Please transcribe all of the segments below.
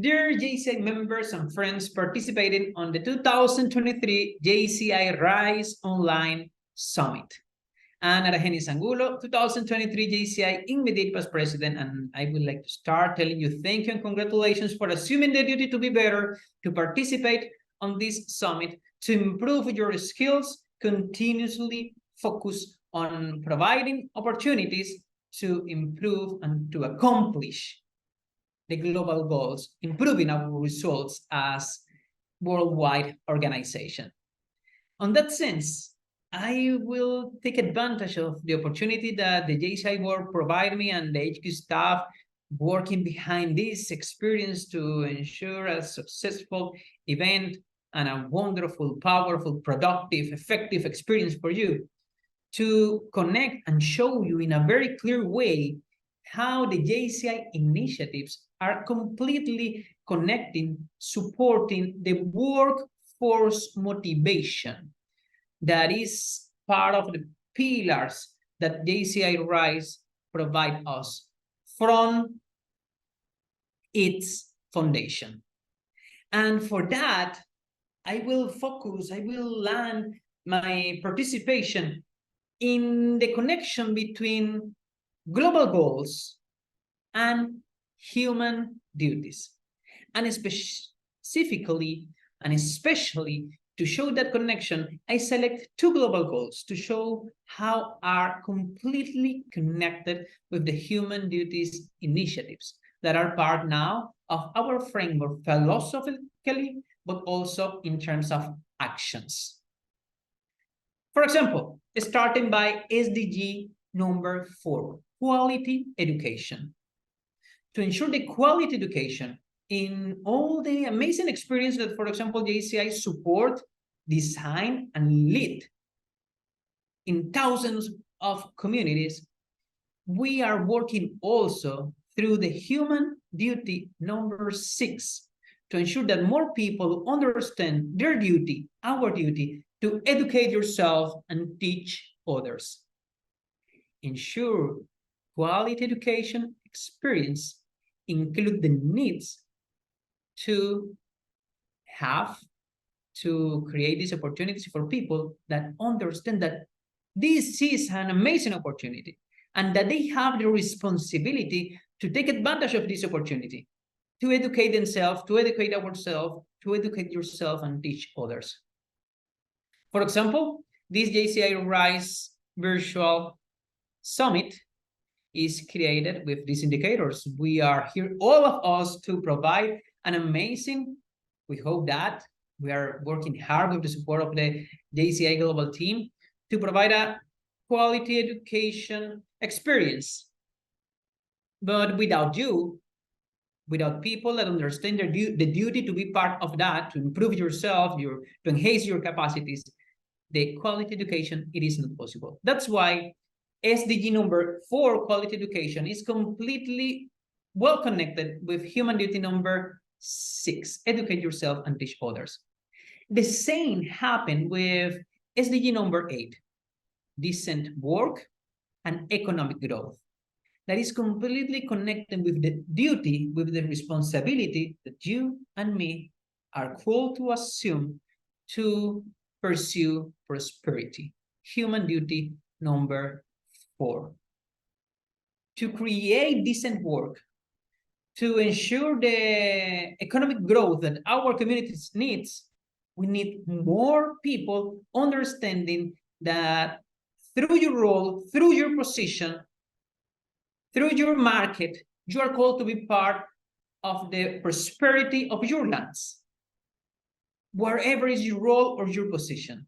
Dear JCI members and friends participating on the 2023 JCI RISE Online Summit. I'm Argenis Angulo, 2023 JCI Immediate Past President, and I would like to start telling you thank you and congratulations for assuming the duty to be better, to participate on this summit, to improve your skills, continuously focus on providing opportunities to improve and to accomplish the global goals, improving our results as worldwide organization. On that sense, I will take advantage of the opportunity that the JCI board provided me and the HQ staff working behind this experience to ensure a successful event and a wonderful, powerful, productive, effective experience for you, to connect and show you in a very clear way how the JCI initiatives are completely connecting, supporting the workforce motivation that is part of the pillars that JCI RISE provide us from its foundation. And for that, I will land my participation in the connection between global goals and human duties, and specifically and especially to show that connection, I select two global goals to show how are completely connected with the human duties initiatives that are part now of our framework philosophically, but also in terms of actions. For example, starting by SDG number 4, quality education. To ensure the quality education in all the amazing experience that, for example, JCI support, design, and lead in thousands of communities, we are working also through the human duty number 6 to ensure that more people understand their duty, our duty, to educate yourself and teach others. Ensure quality education experience include the needs to have to create these opportunities for people that understand that this is an amazing opportunity and that they have the responsibility to take advantage of this opportunity, to educate themselves, to educate ourselves, to educate yourself and teach others. For example, this JCI RISE Virtual Summit is created with these indicators. We are here, all of us, to provide an amazing, we hope that we are working hard with the support of the JCI Global team to provide a quality education experience. But without you, without people that understand the duty to be part of that, to improve yourself, to enhance your capacities, the quality education, it is not possible. That's why SDG number 4, quality education, is completely well connected with human duty number 6, educate yourself and teach others. The same happened with SDG number 8, decent work and economic growth. That is completely connected with the duty, with the responsibility that you and me are called to assume to pursue prosperity. Human duty number 4. To create decent work, to ensure the economic growth that our communities needs, we need more people understanding that through your role, through your position, through your market, you are called to be part of the prosperity of your lands, wherever is your role or your position.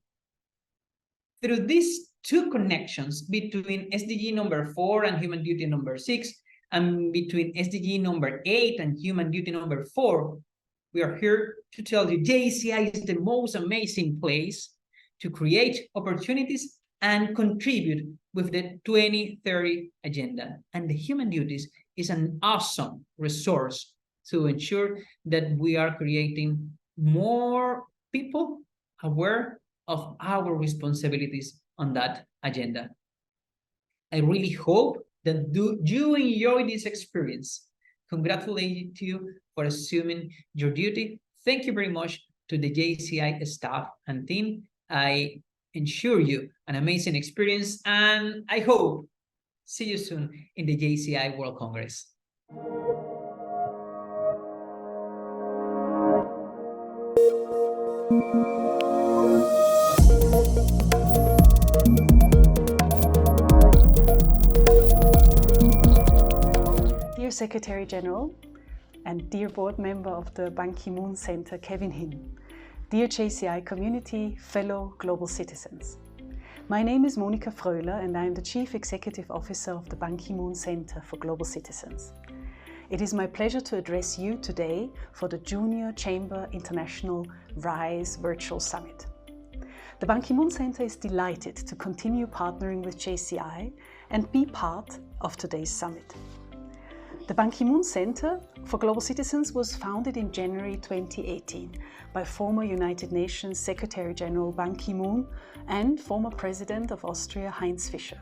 Through these two connections between SDG number 4 and human duty number 6, and between SDG number 8 and human duty number 4, we are here to tell you JCI is the most amazing place to create opportunities and contribute with the 2030 agenda. And the human duties is an awesome resource to ensure that we are creating more people aware of our responsibilities on that agenda. I really hope that you enjoy this experience, congratulate you for assuming your duty. Thank you very much to the JCI staff and team. I ensure you an amazing experience, and I hope see you soon in the JCI World Congress. Dear Secretary General and dear board member of the Ban Ki-moon Center, Kevin Hin, dear JCI community, fellow global citizens. My name is Monika Froehler and I am the Chief Executive Officer of the Ban Ki-moon Center for Global Citizens. It is my pleasure to address you today for the Junior Chamber International RISE Virtual Summit. The Ban Ki-moon Center is delighted to continue partnering with JCI and be part of today's summit. The Ban Ki-moon Center for Global Citizens was founded in January 2018 by former United Nations Secretary General Ban Ki-moon and former President of Austria Heinz Fischer.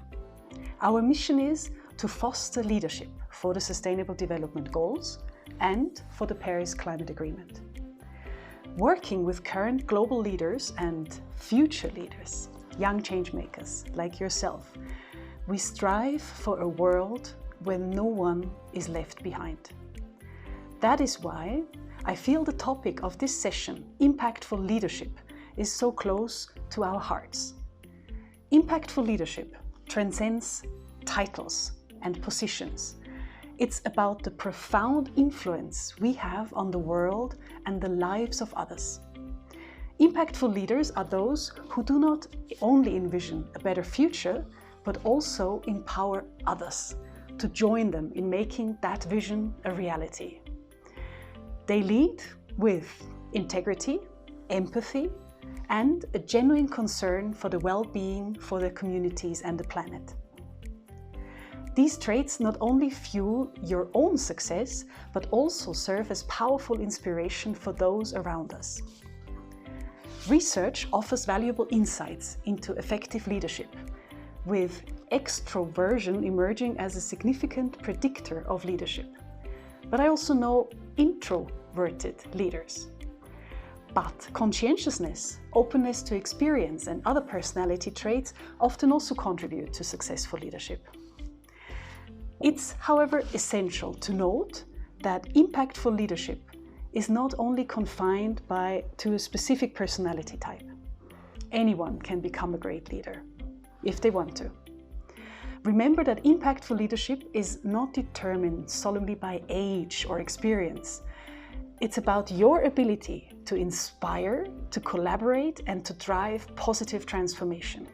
Our mission is to foster leadership for the Sustainable Development Goals and for the Paris Climate Agreement. Working with current global leaders and future leaders, young changemakers like yourself, we strive for a world where no one is left behind. That is why I feel the topic of this session, impactful leadership, is so close to our hearts. Impactful leadership transcends titles and positions. It's about the profound influence we have on the world and the lives of others. Impactful leaders are those who do not only envision a better future, but also empower others to join them in making that vision a reality. They lead with integrity, empathy, and a genuine concern for the well-being for their communities and the planet. These traits not only fuel your own success, but also serve as powerful inspiration for those around us. Research offers valuable insights into effective leadership, with extroversion emerging as a significant predictor of leadership. But I also know introverted leaders. But conscientiousness, openness to experience, and other personality traits often also contribute to successful leadership. It's, however, essential to note that impactful leadership is not only confined to a specific personality type. Anyone can become a great leader, if they want to. Remember that impactful leadership is not determined solely by age or experience. It's about your ability to inspire, to collaborate, and to drive positive transformation.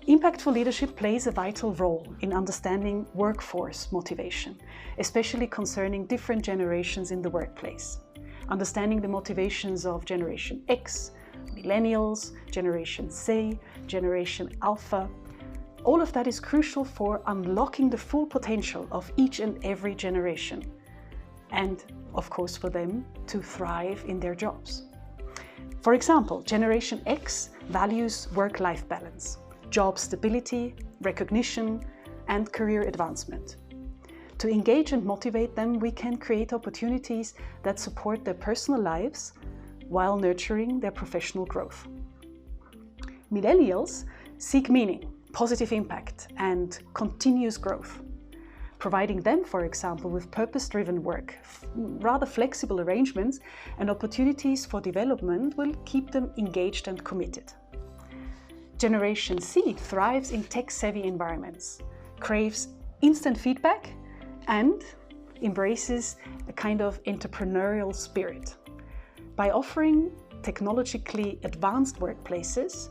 Impactful leadership plays a vital role in understanding workforce motivation, especially concerning different generations in the workplace. Understanding the motivations of Generation X, Millennials, Generation Z, Generation Alpha. All of that is crucial for unlocking the full potential of each and every generation, and of course for them to thrive in their jobs. For example, Generation X values work-life balance, job stability, recognition, and career advancement. To engage and motivate them, we can create opportunities that support their personal lives while nurturing their professional growth. Millennials seek meaning, positive impact, and continuous growth. Providing them, for example, with purpose-driven work, rather flexible arrangements, and opportunities for development will keep them engaged and committed. Generation Z thrives in tech-savvy environments, craves instant feedback, and embraces a kind of entrepreneurial spirit. By offering technologically advanced workplaces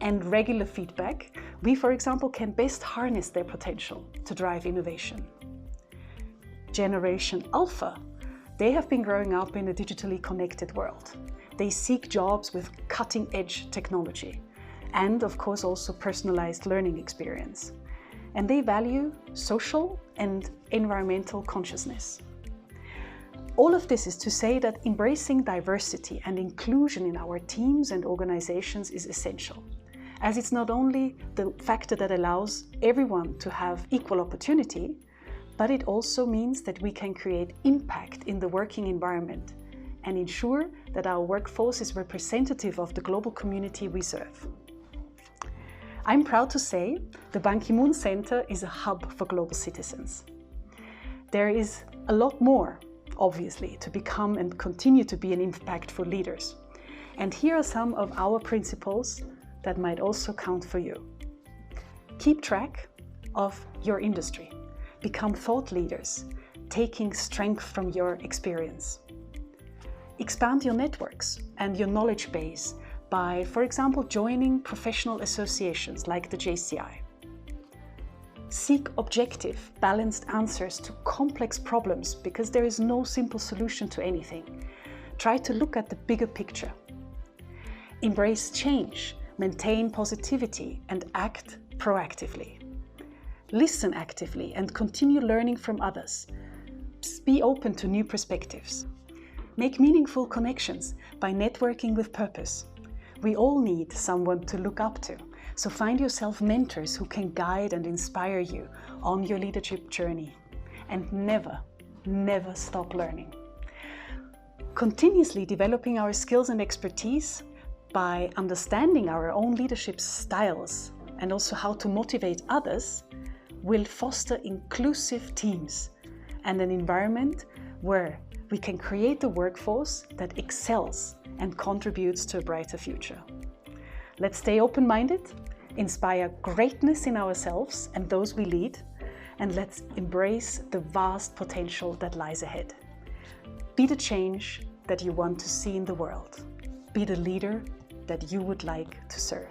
and regular feedback, we, for example, can best harness their potential to drive innovation. Generation Alpha, they have been growing up in a digitally connected world. They seek jobs with cutting-edge technology and, of course, also personalized learning experience. And they value social and environmental consciousness. All of this is to say that embracing diversity and inclusion in our teams and organizations is essential, as it's not only the factor that allows everyone to have equal opportunity, but it also means that we can create impact in the working environment and ensure that our workforce is representative of the global community we serve. I'm proud to say the Ban Ki-moon Center is a hub for global citizens. There is a lot more, obviously, to become and continue to be an impactful leaders. And here are some of our principles that might also count for you. Keep track of your industry. Become thought leaders, taking strength from your experience. Expand your networks and your knowledge base by, for example, joining professional associations like the JCI. Seek objective, balanced answers to complex problems because there is no simple solution to anything. Try to look at the bigger picture. Embrace change, maintain positivity, and act proactively. Listen actively and continue learning from others. Be open to new perspectives. Make meaningful connections by networking with purpose. We all need someone to look up to, so find yourself mentors who can guide and inspire you on your leadership journey. And never, never stop learning. Continuously developing our skills and expertise by understanding our own leadership styles and also how to motivate others will foster inclusive teams and an environment where we can create a workforce that excels and contributes to a brighter future. Let's stay open-minded, inspire greatness in ourselves and those we lead, and let's embrace the vast potential that lies ahead. Be the change that you want to see in the world. Be the leader that you would like to serve.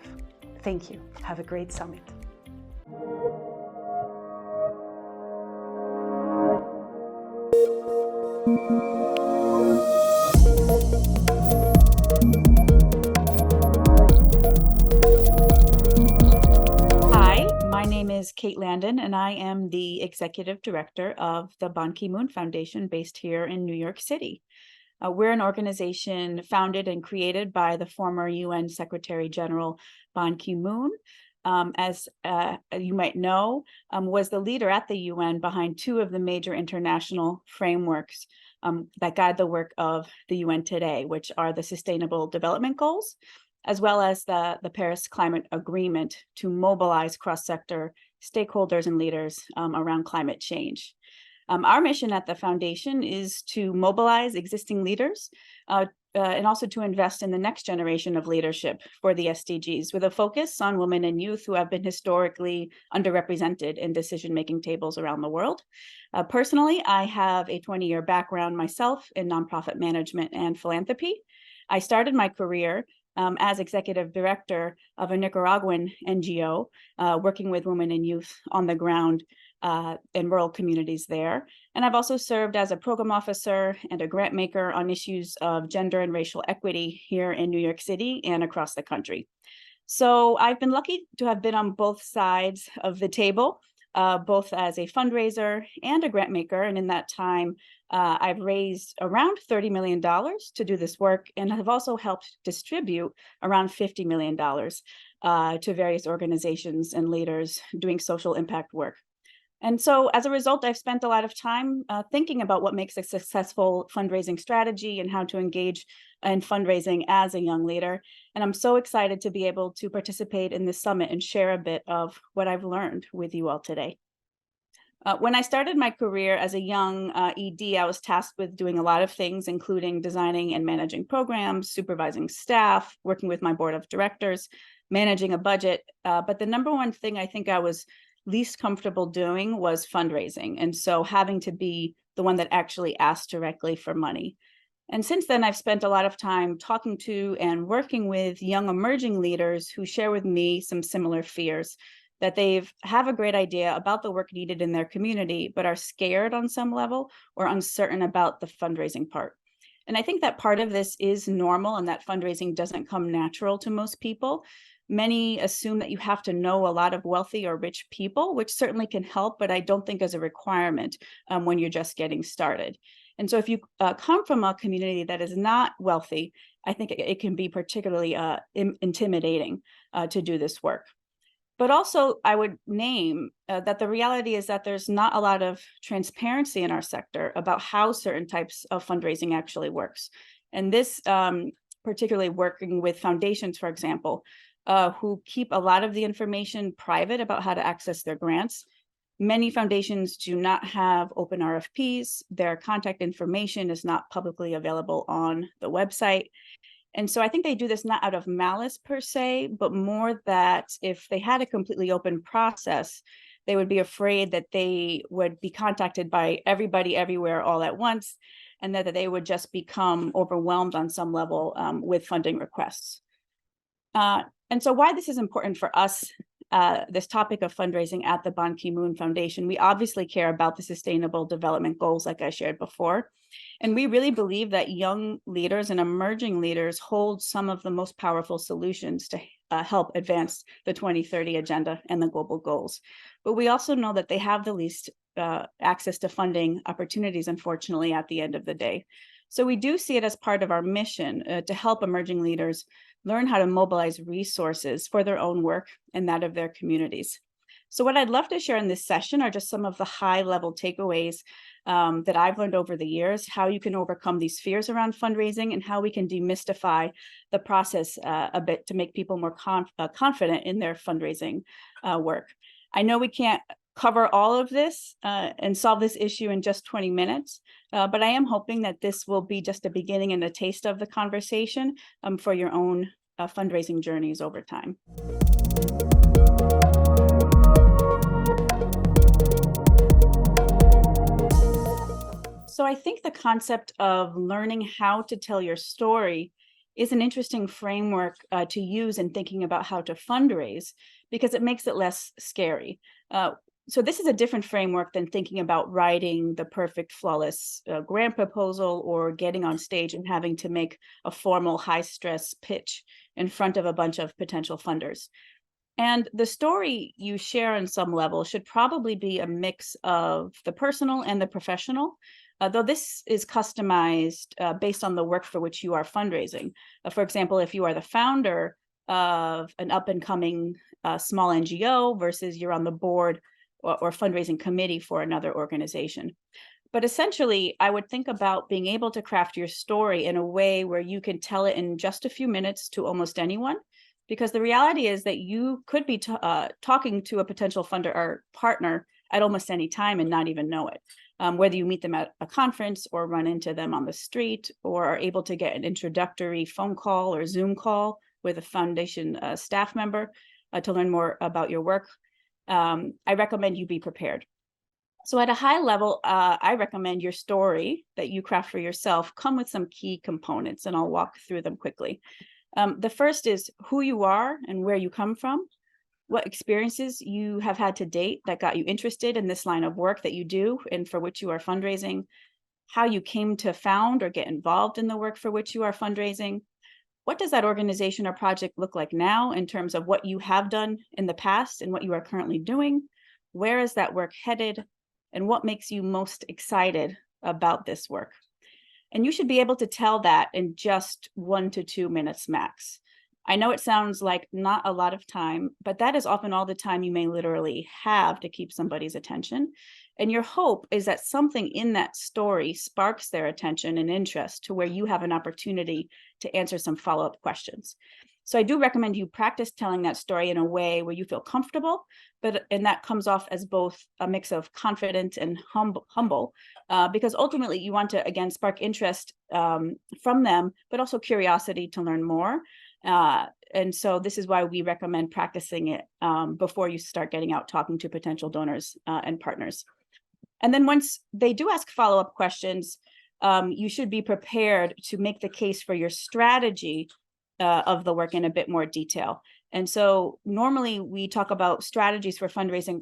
Thank you. Have a great summit. Hi, my name is Kate Landon, and I am the Executive Director of the Ban Ki-moon Foundation based here in New York City. We're an organization founded and created by the former UN Secretary General Ban Ki-moon. As you might know, was the leader at the UN behind two of the major international frameworks that guide the work of the UN today, which are the Sustainable Development Goals, as well as the Paris Climate Agreement to mobilize cross-sector stakeholders and leaders around climate change. Our mission at the foundation is to mobilize existing leaders and also to invest in the next generation of leadership for the SDGs, with a focus on women and youth who have been historically underrepresented in decision-making tables around the world. Personally, I have a 20-year background myself in nonprofit management and philanthropy. I started my career as executive director of a Nicaraguan NGO, working with women and youth on the ground in rural communities there. And I've also served as a program officer and a grant maker on issues of gender and racial equity here in New York City and across the country. So I've been lucky to have been on both sides of the table, both as a fundraiser and a grant maker. And in that time, I've raised around $30 million to do this work, and have also helped distribute around $50 million to various organizations and leaders doing social impact work. And so as a result, I've spent a lot of time thinking about what makes a successful fundraising strategy and how to engage in fundraising as a young leader. And I'm so excited to be able to participate in this summit and share a bit of what I've learned with you all today. When I started my career as a young ED, I was tasked with doing a lot of things, including designing and managing programs, supervising staff, working with my board of directors, managing a budget. But the number one thing I think I was least comfortable doing was fundraising. And so having to be the one that actually asked directly for money. And since then, I've spent a lot of time talking to and working with young emerging leaders who share with me some similar fears, that they have a great idea about the work needed in their community, but are scared on some level or uncertain about the fundraising part. And I think that part of this is normal and that fundraising doesn't come natural to most people. Many assume that you have to know a lot of wealthy or rich people, which certainly can help, but I don't think is a requirement when you're just getting started. And so if you come from a community that is not wealthy, I think it can be particularly intimidating to do this work. But also, I would name that the reality is that there's not a lot of transparency in our sector about how certain types of fundraising actually works. And this, particularly working with foundations, for example, who keep a lot of the information private about how to access their grants. Many foundations do not have open RFPs. Their contact information is not publicly available on the website. And so I think they do this not out of malice per se, but more that if they had a completely open process, they would be afraid that they would be contacted by everybody everywhere all at once, and that they would just become overwhelmed on some level with funding requests. And so why this is important for us, this topic of fundraising at the Ban Ki-moon Foundation, we obviously care about the Sustainable Development Goals, like I shared before. And we really believe that young leaders and emerging leaders hold some of the most powerful solutions to help advance the 2030 agenda and the global goals. But we also know that they have the least access to funding opportunities, unfortunately, at the end of the day. So we do see it as part of our mission to help emerging leaders learn how to mobilize resources for their own work and that of their communities. So what I'd love to share in this session are just some of the high-level takeaways that I've learned over the years, how you can overcome these fears around fundraising, and how we can demystify the process a bit to make people more confident in their fundraising work. I know we can't cover all of this and solve this issue in just 20 minutes, but I am hoping that this will be just a beginning and a taste of the conversation for your own fundraising journeys over time. So I think the concept of learning how to tell your story is an interesting framework to use in thinking about how to fundraise, because it makes it less scary. So this is a different framework than thinking about writing the perfect, flawless grant proposal or getting on stage and having to make a formal high-stress pitch in front of a bunch of potential funders. And the story you share on some level should probably be a mix of the personal and the professional, though this is customized based on the work for which you are fundraising. For example, if you are the founder of an up-and-coming small NGO versus you're on the board or fundraising committee for another organization. But essentially, I would think about being able to craft your story in a way where you can tell it in just a few minutes to almost anyone, because the reality is that you could be talking to a potential funder or partner at almost any time and not even know it. Whether you meet them at a conference or run into them on the street or are able to get an introductory phone call or Zoom call with a foundation staff member to learn more about your work, I recommend you be prepared. So at a high level, I recommend your story that you craft for yourself come with some key components, and I'll walk through them quickly. The first is who you are and where you come from, what experiences you have had to date that got you interested in this line of work that you do and for which you are fundraising, how you came to found or get involved in the work for which you are fundraising. What does that organization or project look like now in terms of what you have done in the past and what you are currently doing? Where is that work headed? And what makes you most excited about this work? And you should be able to tell that in just 1 to 2 minutes max. I know it sounds like not a lot of time, but that is often all the time you may literally have to keep somebody's attention. And your hope is that something in that story sparks their attention and interest to where you have an opportunity to answer some follow-up questions. So I do recommend you practice telling that story in a way where you feel comfortable, and that comes off as both a mix of confident and humble, because ultimately you want to, again, spark interest from them, but also curiosity to learn more. And so this is why we recommend practicing it before you start getting out talking to potential donors and partners. And then once they do ask follow-up questions, you should be prepared to make the case for your strategy of the work in a bit more detail. And so normally we talk about strategies for fundraising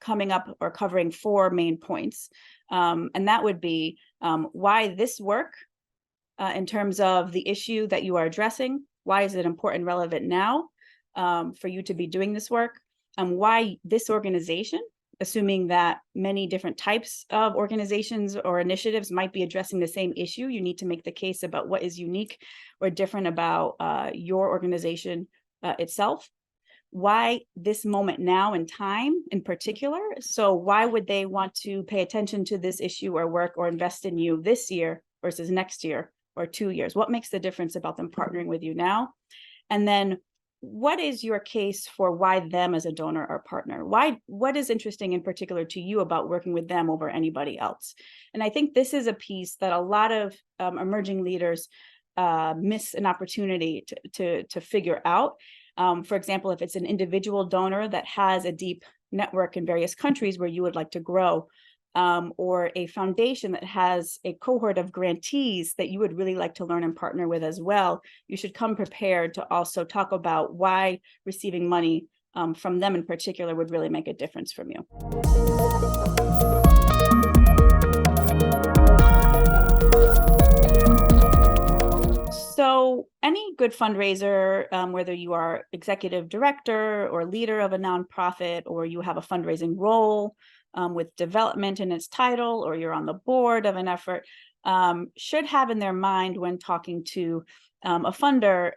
coming up or covering 4 main points. And that would be why this work in terms of the issue that you are addressing, why is it important and relevant now for you to be doing this work, and why this organization, assuming that many different types of organizations or initiatives might be addressing the same issue, you need to make the case about what is unique or different about your organization itself. why this moment now in time in particular. So why would they want to pay attention to this issue or work or invest in you this year versus next year or 2 years? What makes the difference about them partnering with you now? And then what is your case for why them as a donor or partner? What is interesting in particular to you about working with them over anybody else? And I think this is a piece that a lot of emerging leaders miss an opportunity to figure out. For example, if it's an individual donor that has a deep network in various countries where you would like to grow, or a foundation that has a cohort of grantees that you would really like to learn and partner with as well, you should come prepared to also talk about why receiving money from them in particular would really make a difference from you. So any good fundraiser, whether you are executive director or leader of a nonprofit, or you have a fundraising role with development in its title, or you're on the board of an effort, should have in their mind when talking to a funder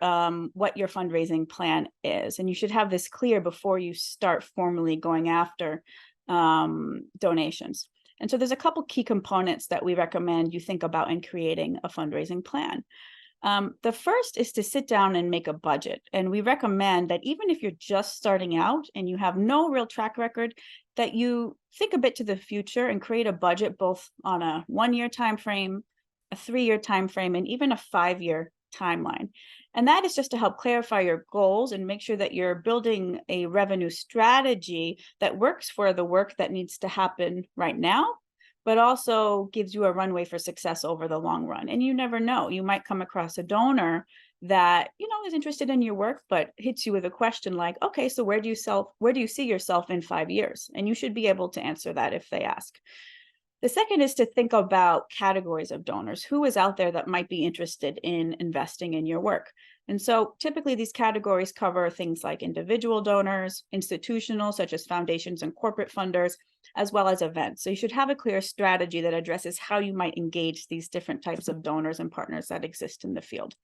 what your fundraising plan is. And you should have this clear before you start formally going after donations. And so there's a couple key components that we recommend you think about in creating a fundraising plan. The first is to sit down and make a budget. And we recommend that even if you're just starting out and you have no real track record, that you think a bit to the future and create a budget both on a 1-year time frame, a 3-year time frame, and even a 5-year timeline. And that is just to help clarify your goals and make sure that you're building a revenue strategy that works for the work that needs to happen right now, but also gives you a runway for success over the long run. And you never know, you might come across a donor that, you know, is interested in your work, but hits you with a question like, okay, so where do you see yourself in 5 years? And you should be able to answer that if they ask. The second is to think about categories of donors. Who is out there that might be interested in investing in your work? And so typically these categories cover things like individual donors, institutional, such as foundations and corporate funders, as well as events. So you should have a clear strategy that addresses how you might engage these different types of donors and partners that exist in the field.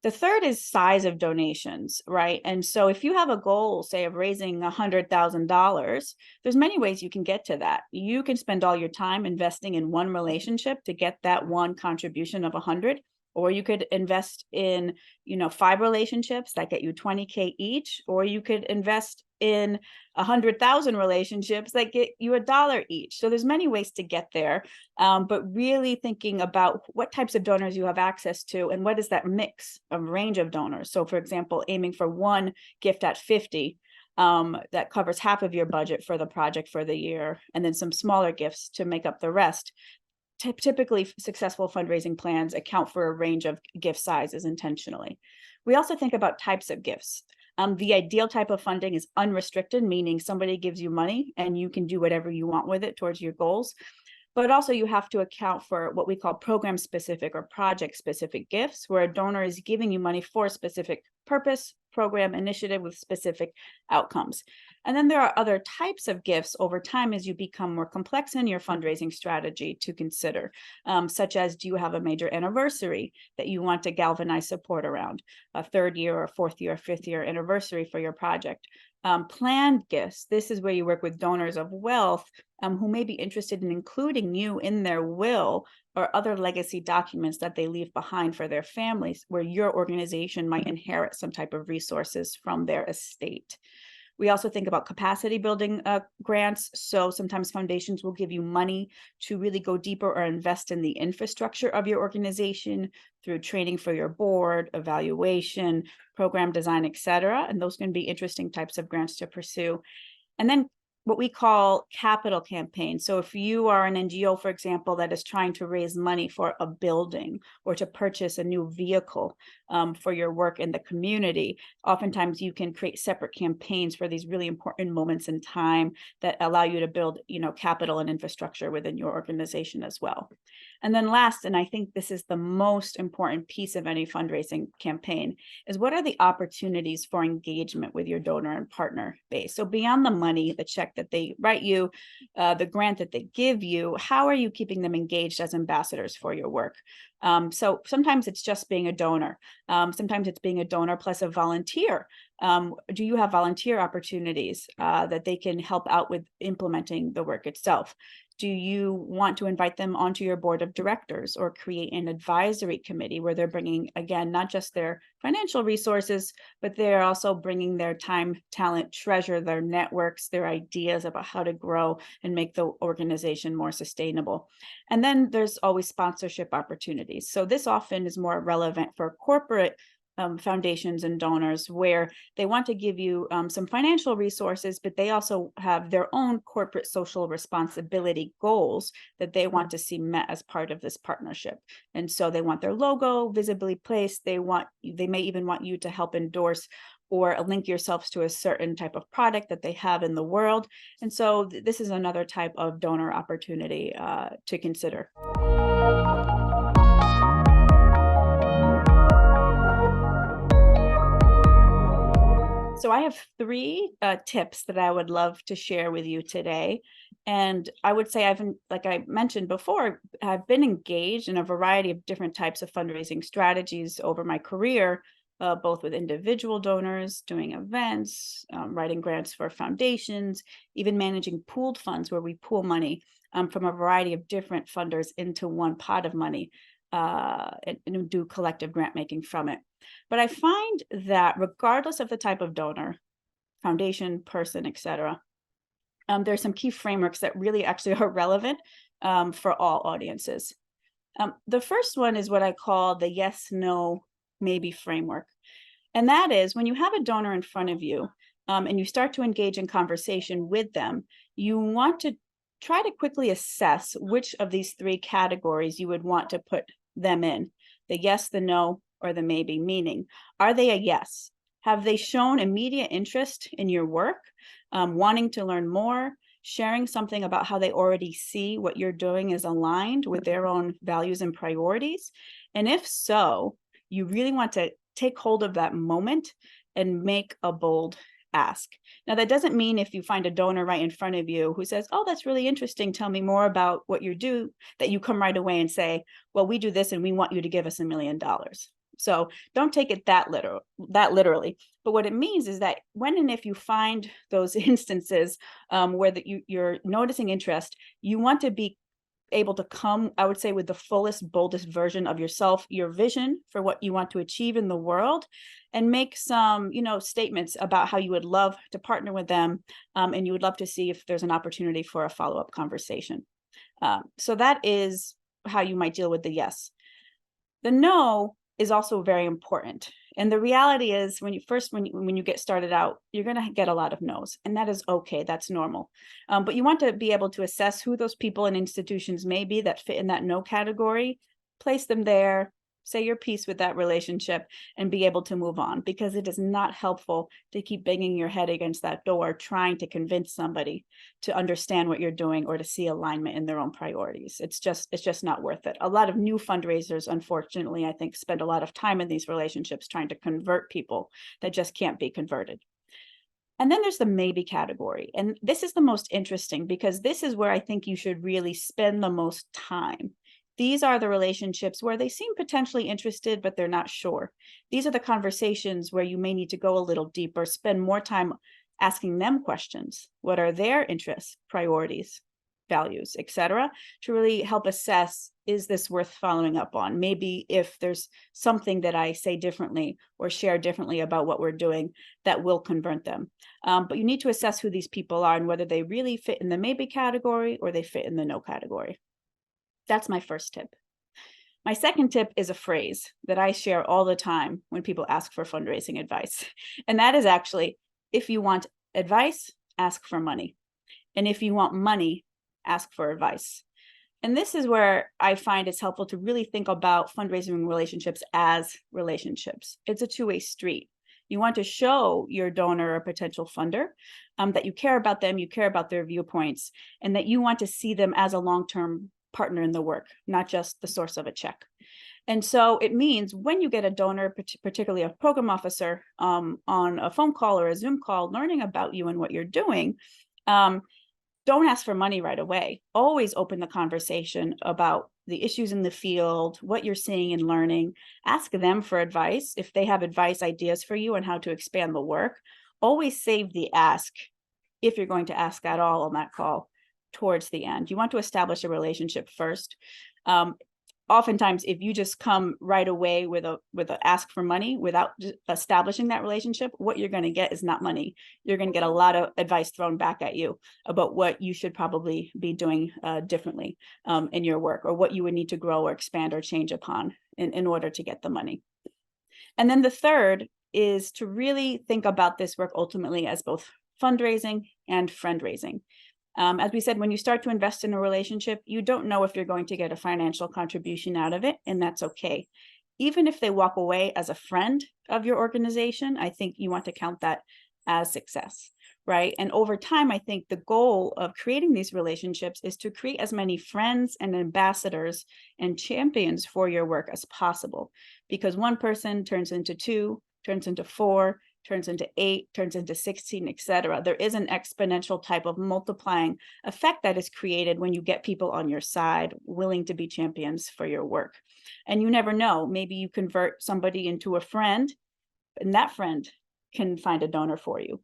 The third is size of donations, right? And so if you have a goal, say, of raising $100,000, there's many ways you can get to that. You can spend all your time investing in one relationship to get that one contribution of 100, or you could invest in, 5 relationships that get you $20K each, or you could invest in 100,000 relationships that get you $1 each. So there's many ways to get there, but really thinking about what types of donors you have access to and what is that mix of range of donors. So for example, aiming for one gift at 50 that covers half of your budget for the project for the year, and then some smaller gifts to make up the rest. Typically, successful fundraising plans account for a range of gift sizes intentionally. We also think about types of gifts. The ideal type of funding is unrestricted, meaning somebody gives you money and you can do whatever you want with it towards your goals. But also you have to account for what we call program-specific or project-specific gifts, where a donor is giving you money for a specific purpose, program, initiative with specific outcomes. And then there are other types of gifts over time as you become more complex in your fundraising strategy to consider, such as, do you have a major anniversary that you want to galvanize support around, a 3rd year or 4th year or 5th year anniversary for your project? Planned gifts, this is where you work with donors of wealth who may be interested in including you in their will or other legacy documents that they leave behind for their families, where your organization might inherit some type of resources from their estate. We also think about capacity building grants. So sometimes foundations will give you money to really go deeper or invest in the infrastructure of your organization through training for your board, evaluation, program design, et cetera. And those can be interesting types of grants to pursue. And then what we call capital campaigns. So if you are an NGO, for example, that is trying to raise money for a building or to purchase a new vehicle for your work in the community, oftentimes you can create separate campaigns for these really important moments in time that allow you to build, capital and infrastructure within your organization as well. And then last, and I think this is the most important piece of any fundraising campaign, is what are the opportunities for engagement with your donor and partner base? So beyond the money, the check that they write you, the grant that they give you, how are you keeping them engaged as ambassadors for your work? So sometimes it's just being a donor. Sometimes it's being a donor plus a volunteer Do you have volunteer opportunities that they can help out with implementing the work itself? Do you want to invite them onto your board of directors or create an advisory committee where they're bringing, again, not just their financial resources, but they're also bringing their time, talent, treasure, their networks, their ideas about how to grow and make the organization more sustainable. And then there's always sponsorship opportunities. So this often is more relevant for corporate foundations and donors, where they want to give you some financial resources, but they also have their own corporate social responsibility goals that they want to see met as part of this partnership. And so they want their logo visibly placed. They may even want you to help endorse or link yourselves to a certain type of product that they have in the world. And so this is another type of donor opportunity to consider. So I have 3 tips that I would love to share with you today. And I would say like I mentioned before, I've been engaged in a variety of different types of fundraising strategies over my career, both with individual donors, doing events, writing grants for foundations, even managing pooled funds where we pool money from a variety of different funders into one pot of money and do collective grant making from it. But I find that regardless of the type of donor, foundation, person, etc., there's some key frameworks that really actually are relevant for all audiences. The first one is what I call the yes, no, maybe framework. And that is when you have a donor in front of you and you start to engage in conversation with them, you want to try to quickly assess which of these 3 categories you would want to put them in: the yes, the no, or the maybe. Meaning, are they a yes? Have they shown immediate interest in your work, wanting to learn more, sharing something about how they already see what you're doing is aligned with their own values and priorities? And if so, you really want to take hold of that moment and make a bold ask. Now, that doesn't mean if you find a donor right in front of you who says, "Oh, that's really interesting, tell me more about what you do," that you come right away and say, "Well, we do this and we want you to give us $1 million." So don't take it that literally. But what it means is that when and if you find those instances where you're noticing interest, you want to be able to come, I would say, with the fullest, boldest version of yourself, your vision for what you want to achieve in the world, and make some, statements about how you would love to partner with them, and you would love to see if there's an opportunity for a follow-up conversation. So that is how you might deal with the yes. The no is also very important. And the reality is when you get started out, you're going to get a lot of no's, and that is okay. That's normal. But you want to be able to assess who those people and institutions may be that fit in that no category, place them there, say your piece with that relationship, and be able to move on, because it is not helpful to keep banging your head against that door trying to convince somebody to understand what you're doing or to see alignment in their own priorities. It's just not worth it. A lot of new fundraisers, unfortunately, I think, spend a lot of time in these relationships trying to convert people that just can't be converted. And then there's the maybe category. And this is the most interesting, because this is where I think you should really spend the most time. These are the relationships where they seem potentially interested, but they're not sure. These are the conversations where you may need to go a little deeper, spend more time asking them questions. What are their interests, priorities, values, etc., to really help assess, is this worth following up on? Maybe if there's something that I say differently or share differently about what we're doing that will convert them. But you need to assess who these people are and whether they really fit in the maybe category or they fit in the no category. That's my first tip. My second tip is a phrase that I share all the time when people ask for fundraising advice. And that is actually, if you want advice, ask for money. And if you want money, ask for advice. And this is where I find it's helpful to really think about fundraising relationships as relationships. It's a two-way street. You want to show your donor or potential funder that you care about them, you care about their viewpoints, and that you want to see them as a long-term partner in the work, not just the source of a check. And so it means when you get a donor, particularly a program officer, on a phone call or a Zoom call, learning about you and what you're doing, don't ask for money right away. Always open the conversation about the issues in the field, what you're seeing and learning. Ask them for advice. If they have advice, ideas for you on how to expand the work, always save the ask, if you're going to ask at all on that call, towards the end. You want to establish a relationship first. Oftentimes, if you just come right away with a ask for money without establishing that relationship, what you're going to get is not money. You're going to get a lot of advice thrown back at you about what you should probably be doing differently in your work, or what you would need to grow or expand or change upon in order to get the money. And then the third is to really think about this work ultimately as both fundraising and friend raising. As we said, when you start to invest in a relationship, you don't know if you're going to get a financial contribution out of it, and that's okay. Even if they walk away as a friend of your organization, I think you want to count that as success, right? And over time, I think the goal of creating these relationships is to create as many friends and ambassadors and champions for your work as possible, because one person turns into 2, turns into 4, turns into 8, turns into 16, etc. There is an exponential type of multiplying effect that is created when you get people on your side willing to be champions for your work. And you never know, maybe you convert somebody into a friend, and that friend can find a donor for you.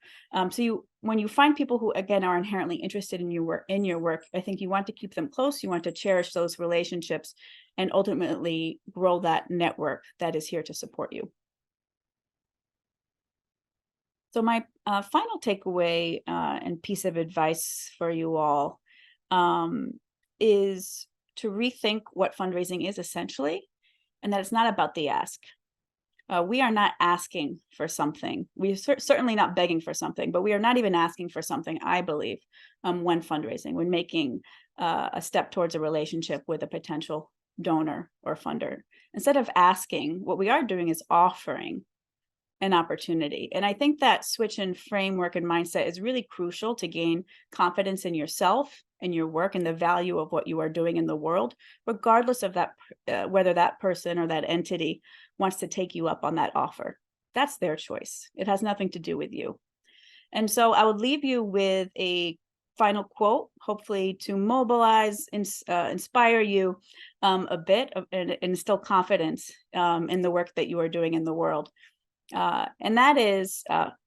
When you find people who, again, are inherently interested in your work, I think you want to keep them close. You want to cherish those relationships and ultimately grow that network that is here to support you. So my final takeaway and piece of advice for you all is to rethink what fundraising is essentially, and that it's not about the ask. We are not asking for something. We're certainly not begging for something, but we are not even asking for something, I believe, when fundraising, when making a step towards a relationship with a potential donor or funder. Instead of asking, what we are doing is offering an opportunity. And I think that switch in framework and mindset is really crucial to gain confidence in yourself and your work and the value of what you are doing in the world, regardless of that, whether that person or that entity wants to take you up on that offer. That's their choice. It has nothing to do with you. And so I would leave you with a final quote, hopefully to mobilize, inspire you a bit and instill confidence in the work that you are doing in the world. And that is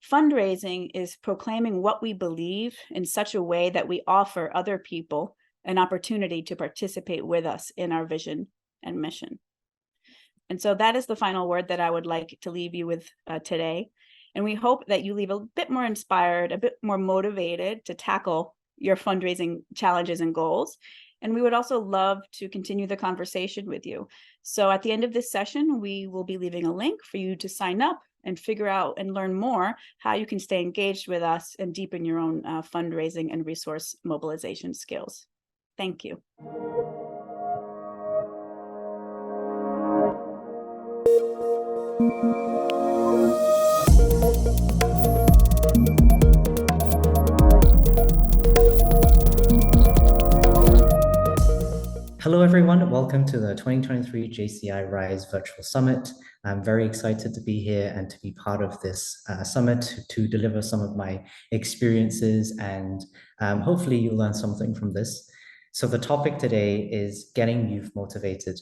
fundraising is proclaiming what we believe in such a way that we offer other people an opportunity to participate with us in our vision and mission. And so that is the final word that I would like to leave you with today. And we hope that you leave a bit more inspired, a bit more motivated to tackle your fundraising challenges and goals. And we would also love to continue the conversation with you. So at the end of this session, we will be leaving a link for you to sign up and figure out and learn more how you can stay engaged with us and deepen your own fundraising and resource mobilization skills. Thank you. Hello, everyone. Welcome to the 2023 JCI RISE Virtual Summit. I'm very excited to be here and to be part of this summit to deliver some of my experiences, and hopefully you'll learn something from this. So the topic today is getting youth motivated.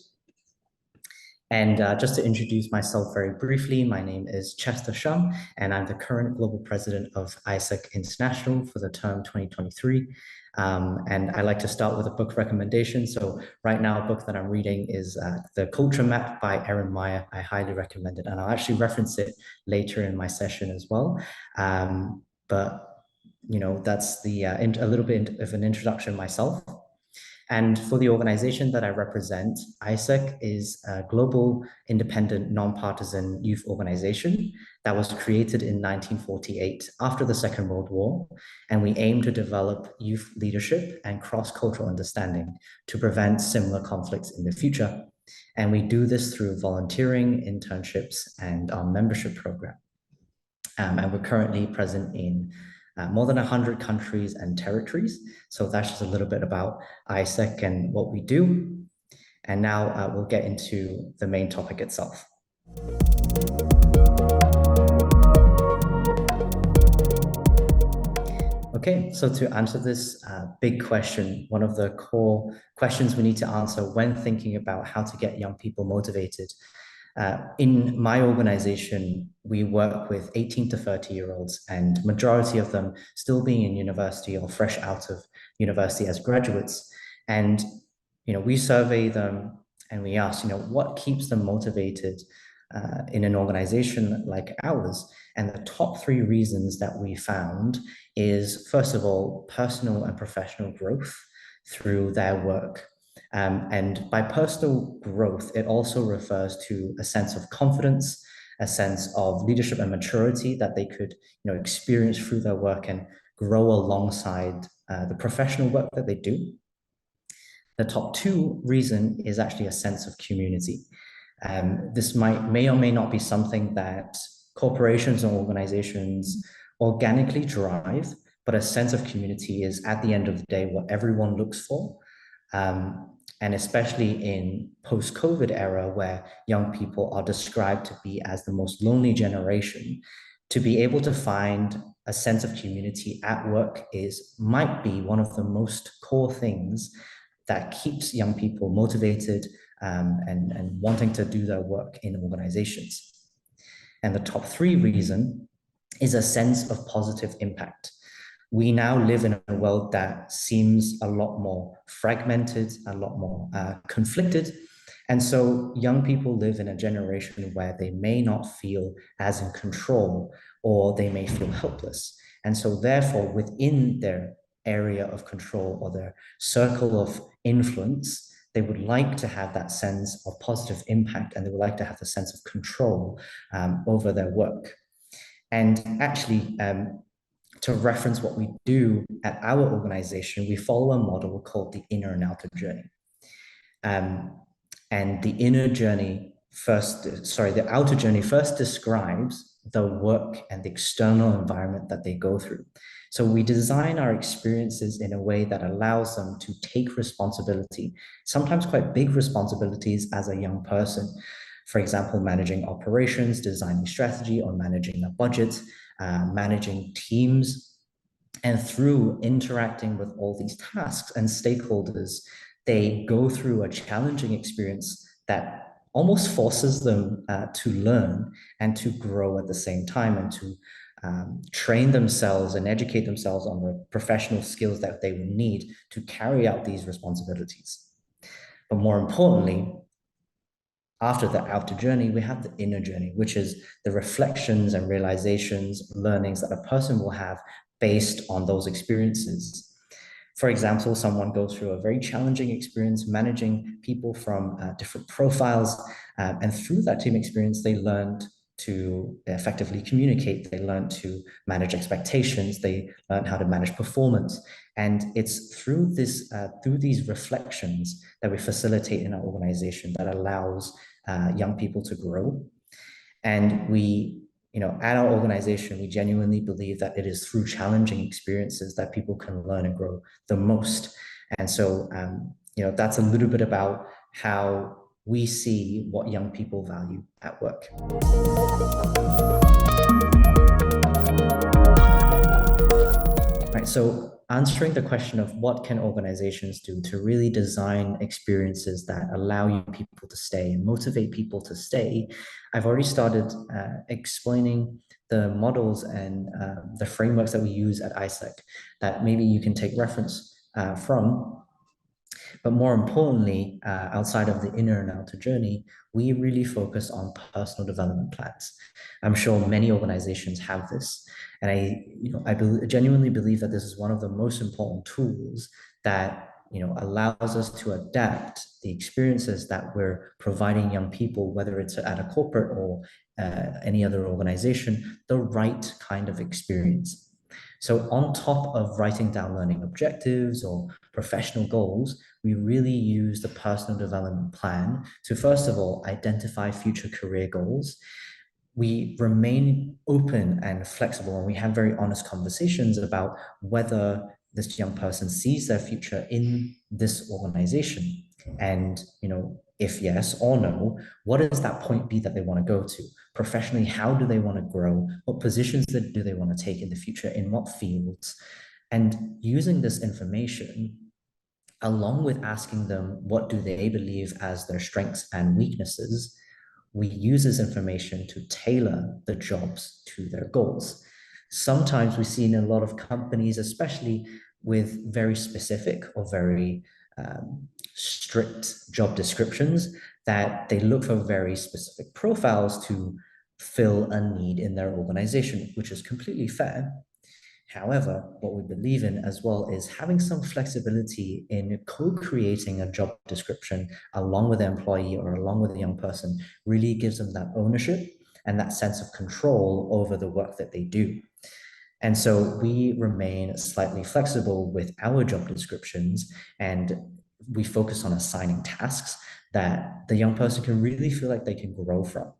And just to introduce myself very briefly, my name is Shum, and I'm the current Global President of AIESEC International for the term 2023. And I like to start with a book recommendation. So right now, a book that I'm reading is The Culture Map by Erin Meyer. I highly recommend it, and I'll actually reference it later in my session as well. But you know, that's the a little bit of an introduction myself. And for the organization that I represent, AIESEC is a global, independent, nonpartisan youth organization that was created in 1948 after the Second World War. And we aim to develop youth leadership and cross-cultural understanding to prevent similar conflicts in the future. And we do this through volunteering, internships, and our membership program. And we're currently present in more than 100 countries and territories. So that's just a little bit about AIESEC and what we do. And now we'll get into the main topic itself. Okay, so to answer this big question, one of the core questions we need to answer when thinking about how to get young people motivated. In my organization, we work with 18 to 30-year-olds, and majority of them still being in university or fresh out of university as graduates. And we survey them and we ask, what keeps them motivated in an organization like ours? And the top 3 reasons that we found is, first of all, personal and professional growth through their work. And by personal growth, it also refers to a sense of confidence, a sense of leadership and maturity that they could experience through their work and grow alongside the professional work that they do. The top 2 reason is actually a sense of community. This may or may not be something that corporations and organizations organically drive, but a sense of community is, at the end of the day, what everyone looks for. And especially in post-COVID era, where young people are described to be as the most lonely generation, to be able to find a sense of community at work might be one of the most core things that keeps young people motivated and wanting to do their work in organizations. And the top 3 reason is a sense of positive impact. We now live in a world that seems a lot more fragmented, a lot more conflicted. And so young people live in a generation where they may not feel as in control, or they may feel helpless. And so therefore, within their area of control or their circle of influence, they would like to have that sense of positive impact, and they would like to have the sense of control over their work. And actually, to reference what we do at our organization, we follow a model called the inner and outer journey. And the outer journey first describes the work and the external environment that they go through. So we design our experiences in a way that allows them to take responsibility, sometimes quite big responsibilities as a young person. For example, managing operations, designing strategy, or managing a budget, managing teams. And through interacting with all these tasks and stakeholders, they go through a challenging experience that almost forces them to learn and to grow at the same time, and to train themselves and educate themselves on the professional skills that they will need to carry out these responsibilities. But more importantly, after the outer journey, we have the inner journey, which is the reflections and realizations, learnings that a person will have based on those experiences. For example, someone goes through a very challenging experience managing people from different profiles, and through that team experience, they learned to effectively communicate. They learned to manage expectations. They learned how to manage performance. And it's through these reflections that we facilitate in our organization that allows young people to grow. And we, at our organization, we genuinely believe that it is through challenging experiences that people can learn and grow the most. And so, that's a little bit about how we see what young people value at work. Right, so answering the question of what can organizations do to really design experiences that allow young people to stay and motivate people to stay, I've already started explaining the models and the frameworks that we use at AIESEC that maybe you can take reference from. But more importantly, outside of the inner and outer journey, we really focus on personal development plans. I'm sure many organizations have this. And I genuinely believe that this is one of the most important tools that allows us to adapt the experiences that we're providing young people, whether it's at a corporate or any other organization, the right kind of experience. So on top of writing down learning objectives or professional goals, we really use the personal development plan to, first of all, identify future career goals. We remain open and flexible, and we have very honest conversations about whether this young person sees their future in this organization. And, if yes or no, what does that point be that they want to go to? Professionally, how do they want to grow? What positions do they want to take in the future? In what fields? And using this information, along with asking them what do they believe as their strengths and weaknesses, we use this information to tailor the jobs to their goals. Sometimes we see in a lot of companies, especially with very specific or very strict job descriptions, that they look for very specific profiles to fill a need in their organization, which is completely fair. However, what we believe in as well is having some flexibility in co-creating a job description along with the employee or along with a young person really gives them that ownership and that sense of control over the work that they do. And so we remain slightly flexible with our job descriptions, and we focus on assigning tasks that the young person can really feel like they can grow from.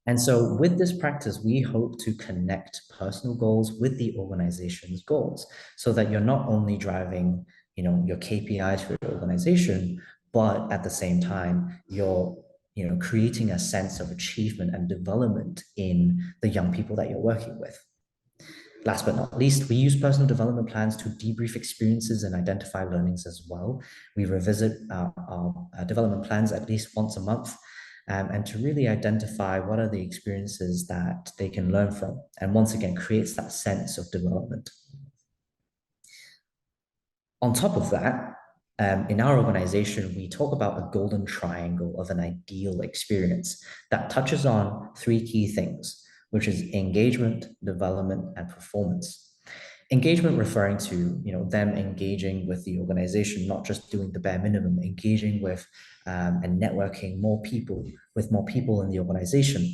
And so with this practice, we hope to connect personal goals with the organization's goals so that you're not only driving, your KPIs for your organization, but at the same time, you're, creating a sense of achievement and development in the young people that you're working with. Last but not least, we use personal development plans to debrief experiences and identify learnings as well. We revisit our development plans at least once a month, and to really identify what are the experiences that they can learn from. And once again, creates that sense of development. On top of that, in our organization, we talk about a golden triangle of an ideal experience that touches on three key things, which is engagement, development, and performance. Engagement referring to them engaging with the organization, not just doing the bare minimum, engaging with and networking with more people in the organization.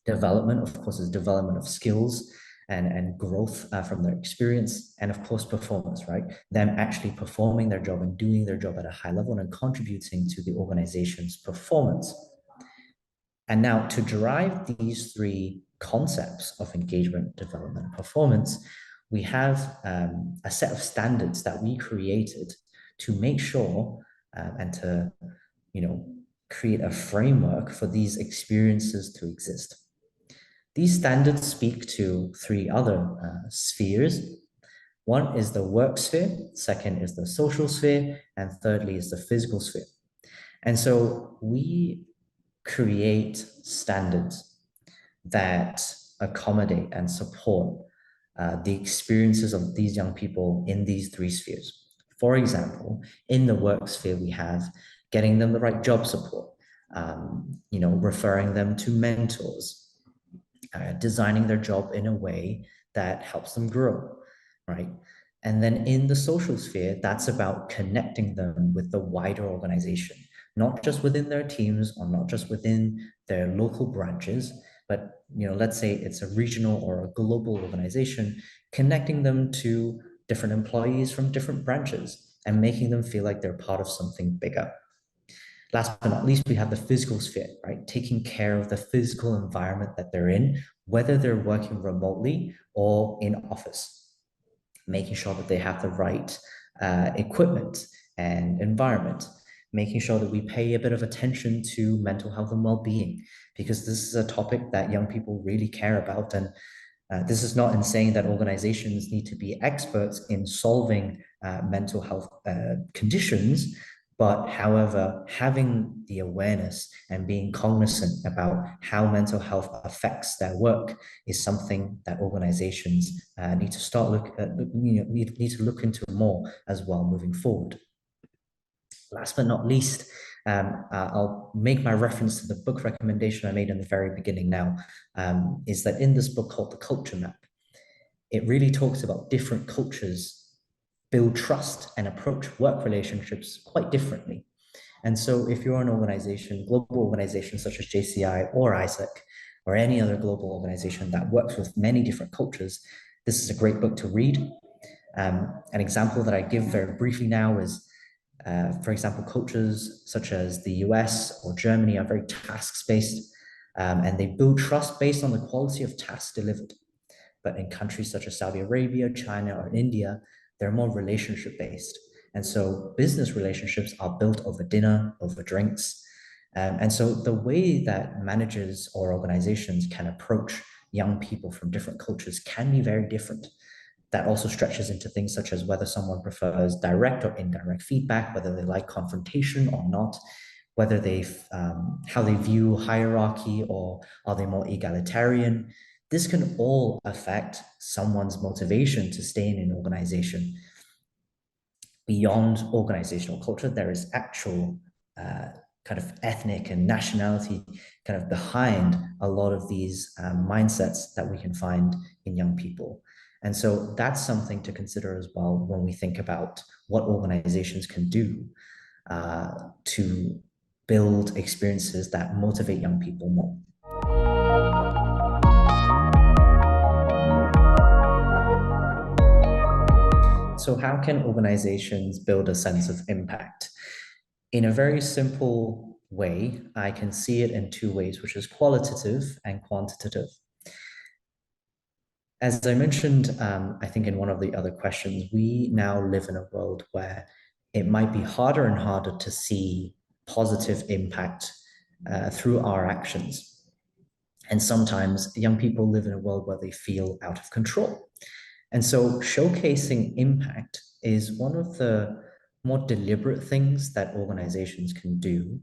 Development, of course, is development of skills and growth from their experience, and of course performance, right? Them actually performing their job and doing their job at a high level and contributing to the organization's performance. And now to derive these three concepts of engagement, development, and performance, we have a set of standards that we created to make sure and to create a framework for these experiences to exist. These standards speak to three other spheres. One is the work sphere, second is the social sphere, and thirdly is the physical sphere. And so we create standards that accommodate and support the experiences of these young people in these three spheres. For example, in the work sphere, we have getting them the right job support, referring them to mentors, designing their job in a way that helps them grow, right? And then in the social sphere, that's about connecting them with the wider organization, not just within their teams or not just within their local branches, but let's say it's a regional or a global organization, connecting them to different employees from different branches and making them feel like they're part of something bigger. Last but not least, we have the physical sphere, right? Taking care of the physical environment that they're in, whether they're working remotely or in office, making sure that they have the right equipment and environment, making sure that we pay a bit of attention to mental health and well-being, because this is a topic that young people really care about. And this is not in saying that organizations need to be experts in solving mental health conditions, but however, having the awareness and being cognizant about how mental health affects their work is something that organizations need to look into more as well moving forward. Last but not least, I'll make my reference to the book recommendation I made in the very beginning now, is that in this book called The Culture Map, it really talks about different cultures build trust and approach work relationships quite differently. And so if you're an organization, global organization such as JCI or AIESEC, or any other global organization that works with many different cultures, this is a great book to read. An example that I give very briefly now is, for example, cultures such as the US or Germany are very tasks-based, and they build trust based on the quality of tasks delivered. But in countries such as Saudi Arabia, China, or India, they're more relationship-based. And so business relationships are built over dinner, over drinks. And so the way that managers or organizations can approach young people from different cultures can be very different. that also stretches into things such as whether someone prefers direct or indirect feedback, whether they like confrontation or not, whether they how they view hierarchy, or are they more egalitarian. This can all affect someone's motivation to stay in an organization. Beyond organizational culture, there is actual kind of ethnic and nationality kind of behind a lot of these mindsets that we can find in young people. And so that's something to consider as well when we think about what organizations can do to build experiences that motivate young people more. So how can organizations build a sense of impact? In a very simple way, I can see it in two ways, which is qualitative and quantitative. As I mentioned, I think in one of the other questions, we now live in a world where it might be harder and harder to see positive impact through our actions. And sometimes young people live in a world where they feel out of control. And so showcasing impact is one of the more deliberate things that organizations can do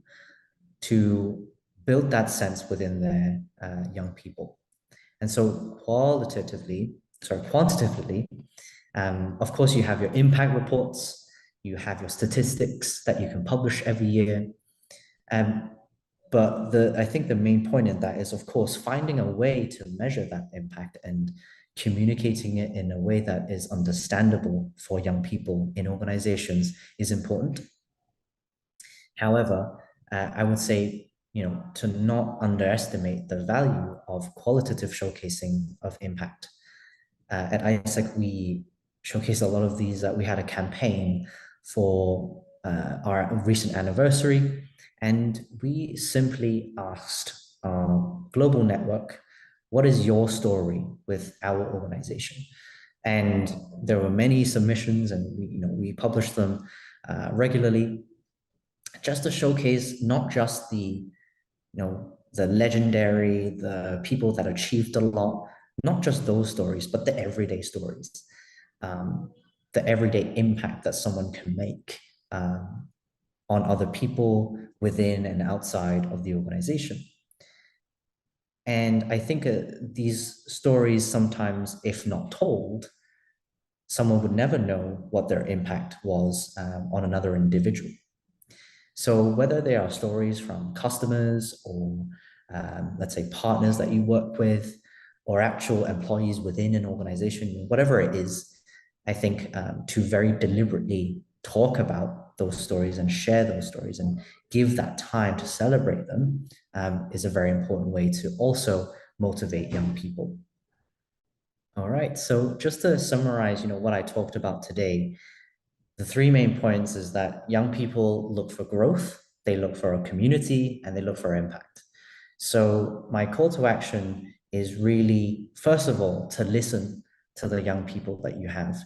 to build that sense within their young people. And so quantitatively, of course, you have your impact reports, you have your statistics that you can publish every year. But I think the main point in that is, of course, finding a way to measure that impact and communicating it in a way that is understandable for young people in organizations is important. However, I would say, to not underestimate the value of qualitative showcasing of impact. At AIESEC, we showcased a lot of these. We had a campaign for our recent anniversary, and we simply asked our global network, what is your story with our organization? And there were many submissions, and we published them regularly, just to showcase not just the legendary, the people that achieved a lot, not just those stories, but the everyday stories, the everyday impact that someone can make on other people within and outside of the organization. And I think these stories sometimes, if not told, someone would never know what their impact was on another individual. So whether they are stories from customers or let's say partners that you work with, or actual employees within an organization, whatever it is, I think to very deliberately talk about those stories and share those stories and give that time to celebrate them is a very important way to also motivate young people. All right, so just to summarize, what I talked about today, the three main points is that young people look for growth, they look for a community, and they look for impact. So my call to action is really, first of all, to listen to the young people that you have.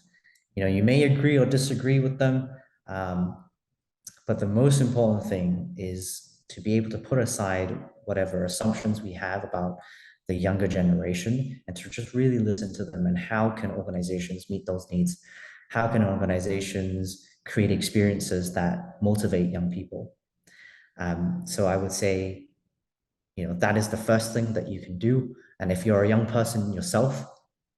You may agree or disagree with them, but the most important thing is to be able to put aside whatever assumptions we have about the younger generation and to just really listen to them. And how can organizations meet those needs? How can organizations create experiences that motivate young people? So I would say, that is the first thing that you can do. And if you're a young person yourself,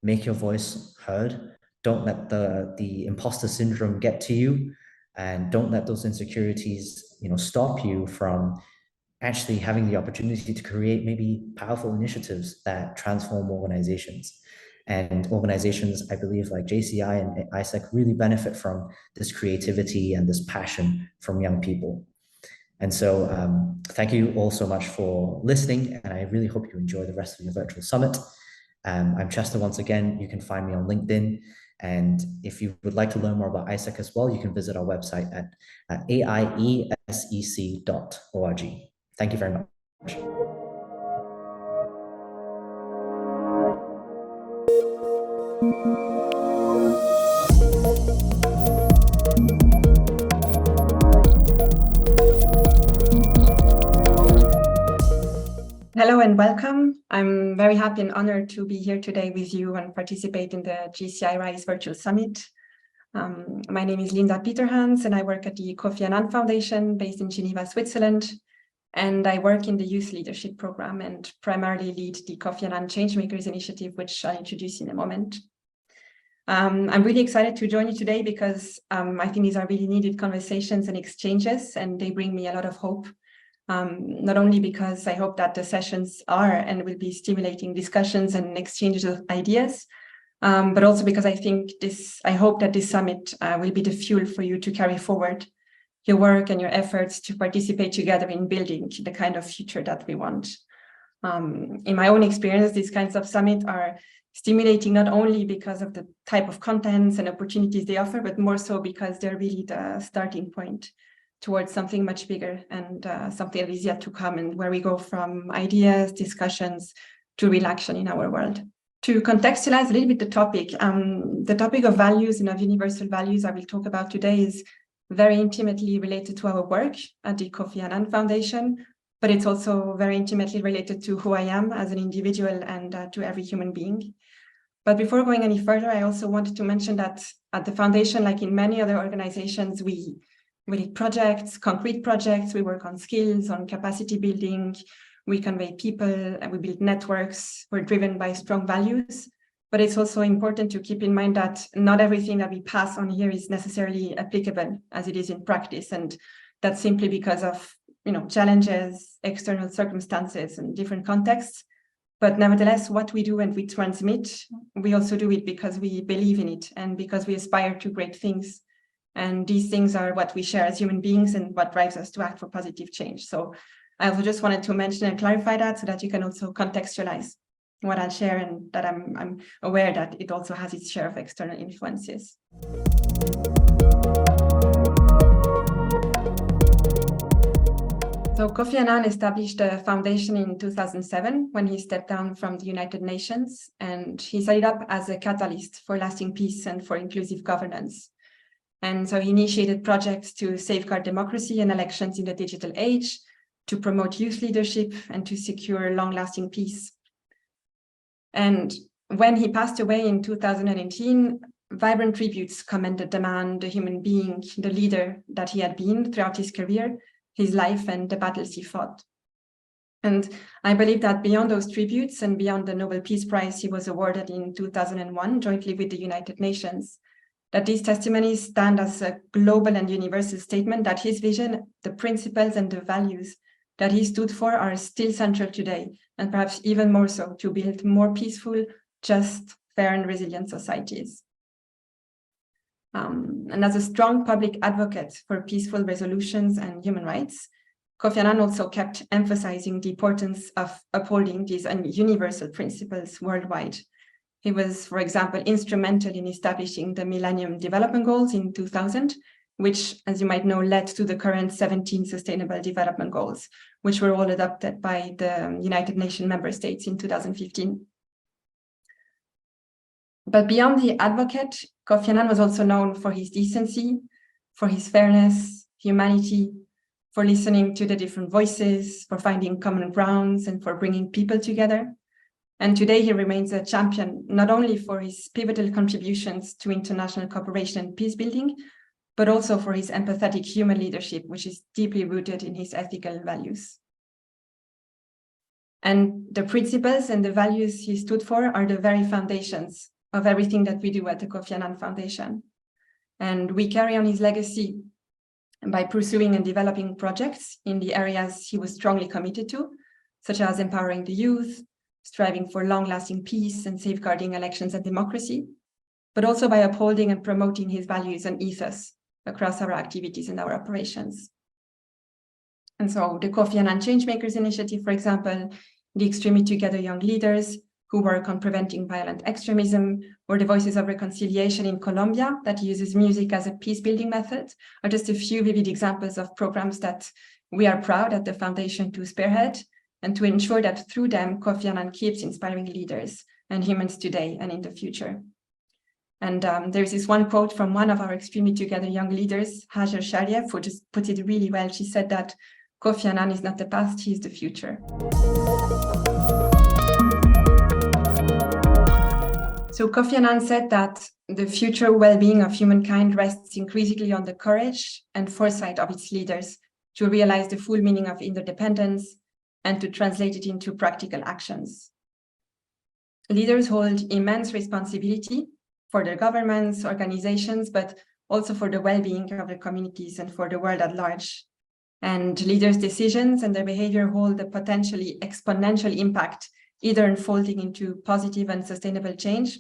make your voice heard. Don't let the imposter syndrome get to you, and don't let those insecurities, stop you from actually having the opportunity to create maybe powerful initiatives that transform organizations. And organizations, I believe, like JCI and AIESEC really benefit from this creativity and this passion from young people. And so thank you all so much for listening, and I really hope you enjoy the rest of your virtual summit. I'm Chester once again. You can find me on LinkedIn. And if you would like to learn more about AIESEC as well, you can visit our website at AIESEC.org. Thank you very much. Hello and welcome. I'm very happy and honored to be here today with you and participate in the JCI RISE Virtual Summit. My name is Linda Peterhans, and I work at the Kofi Annan Foundation based in Geneva, Switzerland. And I work in the Youth Leadership Program and primarily lead the Kofi Annan Changemakers Initiative, which I'll introduce in a moment. I'm really excited to join you today because I think these are really needed conversations and exchanges, and they bring me a lot of hope. Not only because I hope that the sessions are and will be stimulating discussions and exchanges of ideas, but also because I hope that this summit will be the fuel for you to carry forward your work and your efforts to participate together in building the kind of future that we want. In my own experience, these kinds of summits are stimulating not only because of the type of contents and opportunities they offer, but more so because they're really the starting point towards something much bigger and something that is yet to come, and where we go from ideas, discussions to real action in our world. To contextualize a little bit the topic of values and of universal values I will talk about today is very intimately related to our work at the Kofi Annan Foundation, but it's also very intimately related to who I am as an individual and to every human being. But before going any further, I also wanted to mention that at the foundation, like in many other organizations, we lead projects, concrete projects, we work on skills, on capacity building, we convey people, and we build networks. We're driven by strong values. But it's also important to keep in mind that not everything that we pass on here is necessarily applicable as it is in practice. And that's simply because of challenges, external circumstances, and different contexts. But nevertheless, what we do and we transmit, we also do it because we believe in it and because we aspire to great things. And these things are what we share as human beings and what drives us to act for positive change. So I also just wanted to mention and clarify that so that you can also contextualize what I'll share, and that I'm aware that it also has its share of external influences. So Kofi Annan established the foundation in 2007 when he stepped down from the United Nations, and he set it up as a catalyst for lasting peace and for inclusive governance. And so he initiated projects to safeguard democracy and elections in the digital age, to promote youth leadership, and to secure long-lasting peace. And when he passed away in 2018, vibrant tributes commended the man, the human being, the leader that he had been throughout his career, his life, and the battles he fought. And I believe that beyond those tributes and beyond the Nobel Peace Prize he was awarded in 2001 jointly with the United Nations, that these testimonies stand as a global and universal statement that his vision, the principles, and the values that he stood for are still central today, and perhaps even more so, to build more peaceful, just, fair, and resilient societies. And as a strong public advocate for peaceful resolutions and human rights, Kofi Annan also kept emphasizing the importance of upholding these universal principles worldwide. He was, for example, instrumental in establishing the Millennium Development Goals in 2000, which, as you might know, led to the current 17 Sustainable Development Goals, which were all adopted by the United Nations member states in 2015. But beyond the advocate, Kofi Annan was also known for his decency, for his fairness, humanity, for listening to the different voices, for finding common grounds, and for bringing people together. And today he remains a champion, not only for his pivotal contributions to international cooperation and peace building, but also for his empathetic human leadership, which is deeply rooted in his ethical values. And the principles and the values he stood for are the very foundations of everything that we do at the Kofi Annan Foundation. And we carry on his legacy by pursuing and developing projects in the areas he was strongly committed to, such as empowering the youth, striving for long-lasting peace and safeguarding elections and democracy, but also by upholding and promoting his values and ethos across our activities and our operations. And so the Kofi Annan Changemakers Initiative, for example, the Extremely Together Young Leaders who work on preventing violent extremism, or the Voices of Reconciliation in Colombia that uses music as a peace-building method, are just a few vivid examples of programs that we are proud at the Foundation to spearhead and to ensure that through them, Kofi Annan keeps inspiring leaders and humans today and in the future. And there's this one quote from one of our Extremely Together Young Leaders, Hajar Sharieff, who just put it really well. She said that Kofi Annan is not the past, he is the future. So Kofi Annan said that the future well-being of humankind rests increasingly on the courage and foresight of its leaders to realize the full meaning of interdependence and to translate it into practical actions. Leaders hold immense responsibility for their governments, organizations, but also for the well-being of the communities and for the world at large. And leaders' decisions and their behavior hold a potentially exponential impact, either unfolding into positive and sustainable change,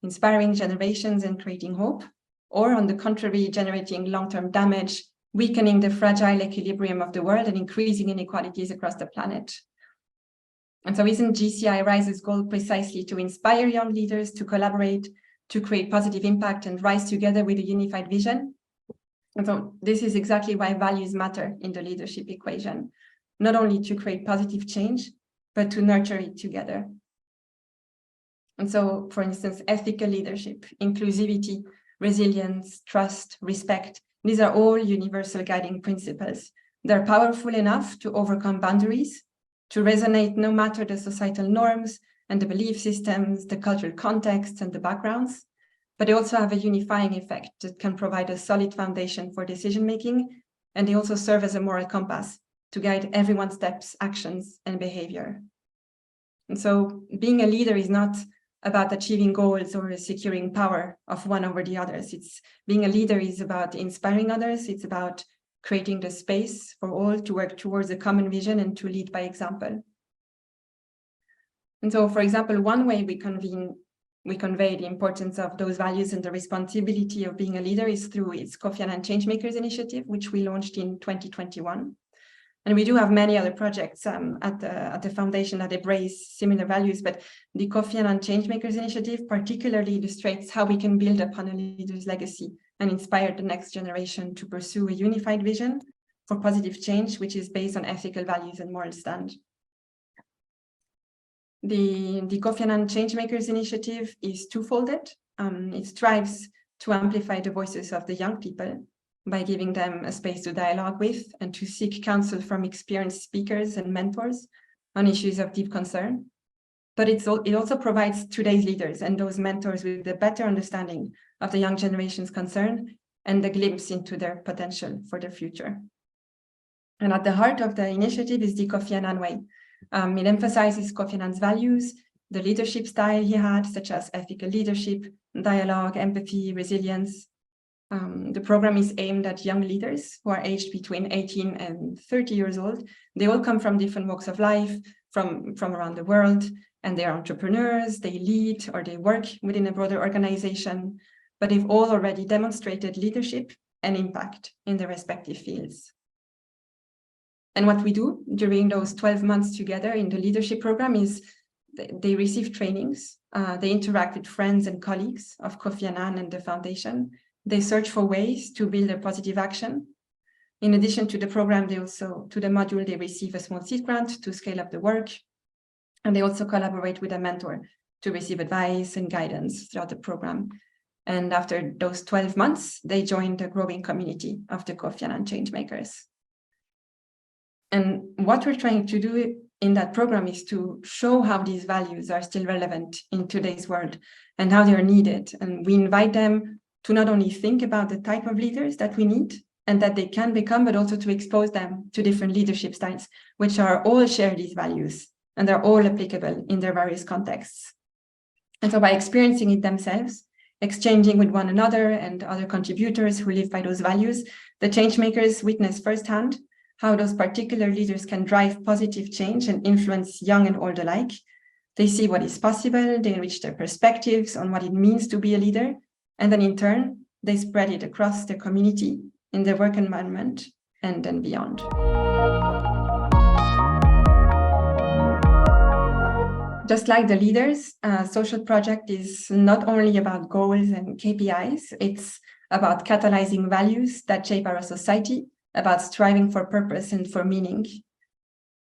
inspiring generations and creating hope, or on the contrary, generating long-term damage, weakening the fragile equilibrium of the world and increasing inequalities across the planet. And so isn't JCI RISE's goal precisely to inspire young leaders to collaborate, to create positive impact and rise together with a unified vision? And so this is exactly why values matter in the leadership equation, not only to create positive change, but to nurture it together. And so, for instance, ethical leadership, inclusivity, resilience, trust, respect, these are all universal guiding principles. They're powerful enough to overcome boundaries, to resonate no matter the societal norms and the belief systems, the cultural context and the backgrounds, but they also have a unifying effect that can provide a solid foundation for decision-making, and they also serve as a moral compass to guide everyone's steps, actions, and behavior. And so being a leader is not about achieving goals or securing power of one over the others. Being a leader is about inspiring others. It's about creating the space for all to work towards a common vision and to lead by example. And so, for example, one way we convey the importance of those values and the responsibility of being a leader is through its Kofi Annan Changemakers Initiative, which we launched in 2021. And we do have many other projects at the foundation that embrace similar values, but the Kofi Annan Changemakers Initiative particularly illustrates how we can build upon a leader's legacy and inspire the next generation to pursue a unified vision for positive change, which is based on ethical values and moral stand. The Kofi Annan Changemakers Initiative is twofolded. It strives to amplify the voices of the young people by giving them a space to dialogue with and to seek counsel from experienced speakers and mentors on issues of deep concern. But it also provides today's leaders and those mentors with a better understanding of the young generation's concern and a glimpse into their potential for the future. And at the heart of the initiative is the Kofi Annan way. It emphasizes Kofi Annan's values, the leadership style he had, such as ethical leadership, dialogue, empathy, resilience. The program is aimed at young leaders who are aged between 18 and 30 years old. They all come from different walks of life, from around the world, and they're entrepreneurs, they lead or they work within a broader organization, but they've all already demonstrated leadership and impact in their respective fields. And what we do during those 12 months together in the leadership program is they receive trainings, they interact with friends and colleagues of Kofi Annan and the foundation. They search for ways to build a positive action. In addition to the program, to the module, they receive a small seed grant to scale up the work. And they also collaborate with a mentor to receive advice and guidance throughout the program. And after those 12 months, they join the growing community of the Kofi Annan Changemakers. And what we're trying to do in that program is to show how these values are still relevant in today's world and how they are needed. And we invite them to not only think about the type of leaders that we need and that they can become, but also to expose them to different leadership styles, which are all share these values and they're all applicable in their various contexts. And so by experiencing it themselves, exchanging with one another and other contributors who live by those values, the changemakers witness firsthand how those particular leaders can drive positive change and influence young and old alike. They see what is possible, they enrich their perspectives on what it means to be a leader, and then in turn, they spread it across their community, in their work environment, and then beyond. Just like the leaders, a social project is not only about goals and KPIs, it's about catalyzing values that shape our society, about striving for purpose and for meaning.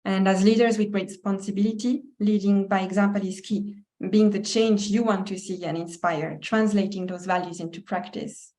And as leaders with responsibility, leading by example is key, being the change you want to see and inspire, translating those values into practice.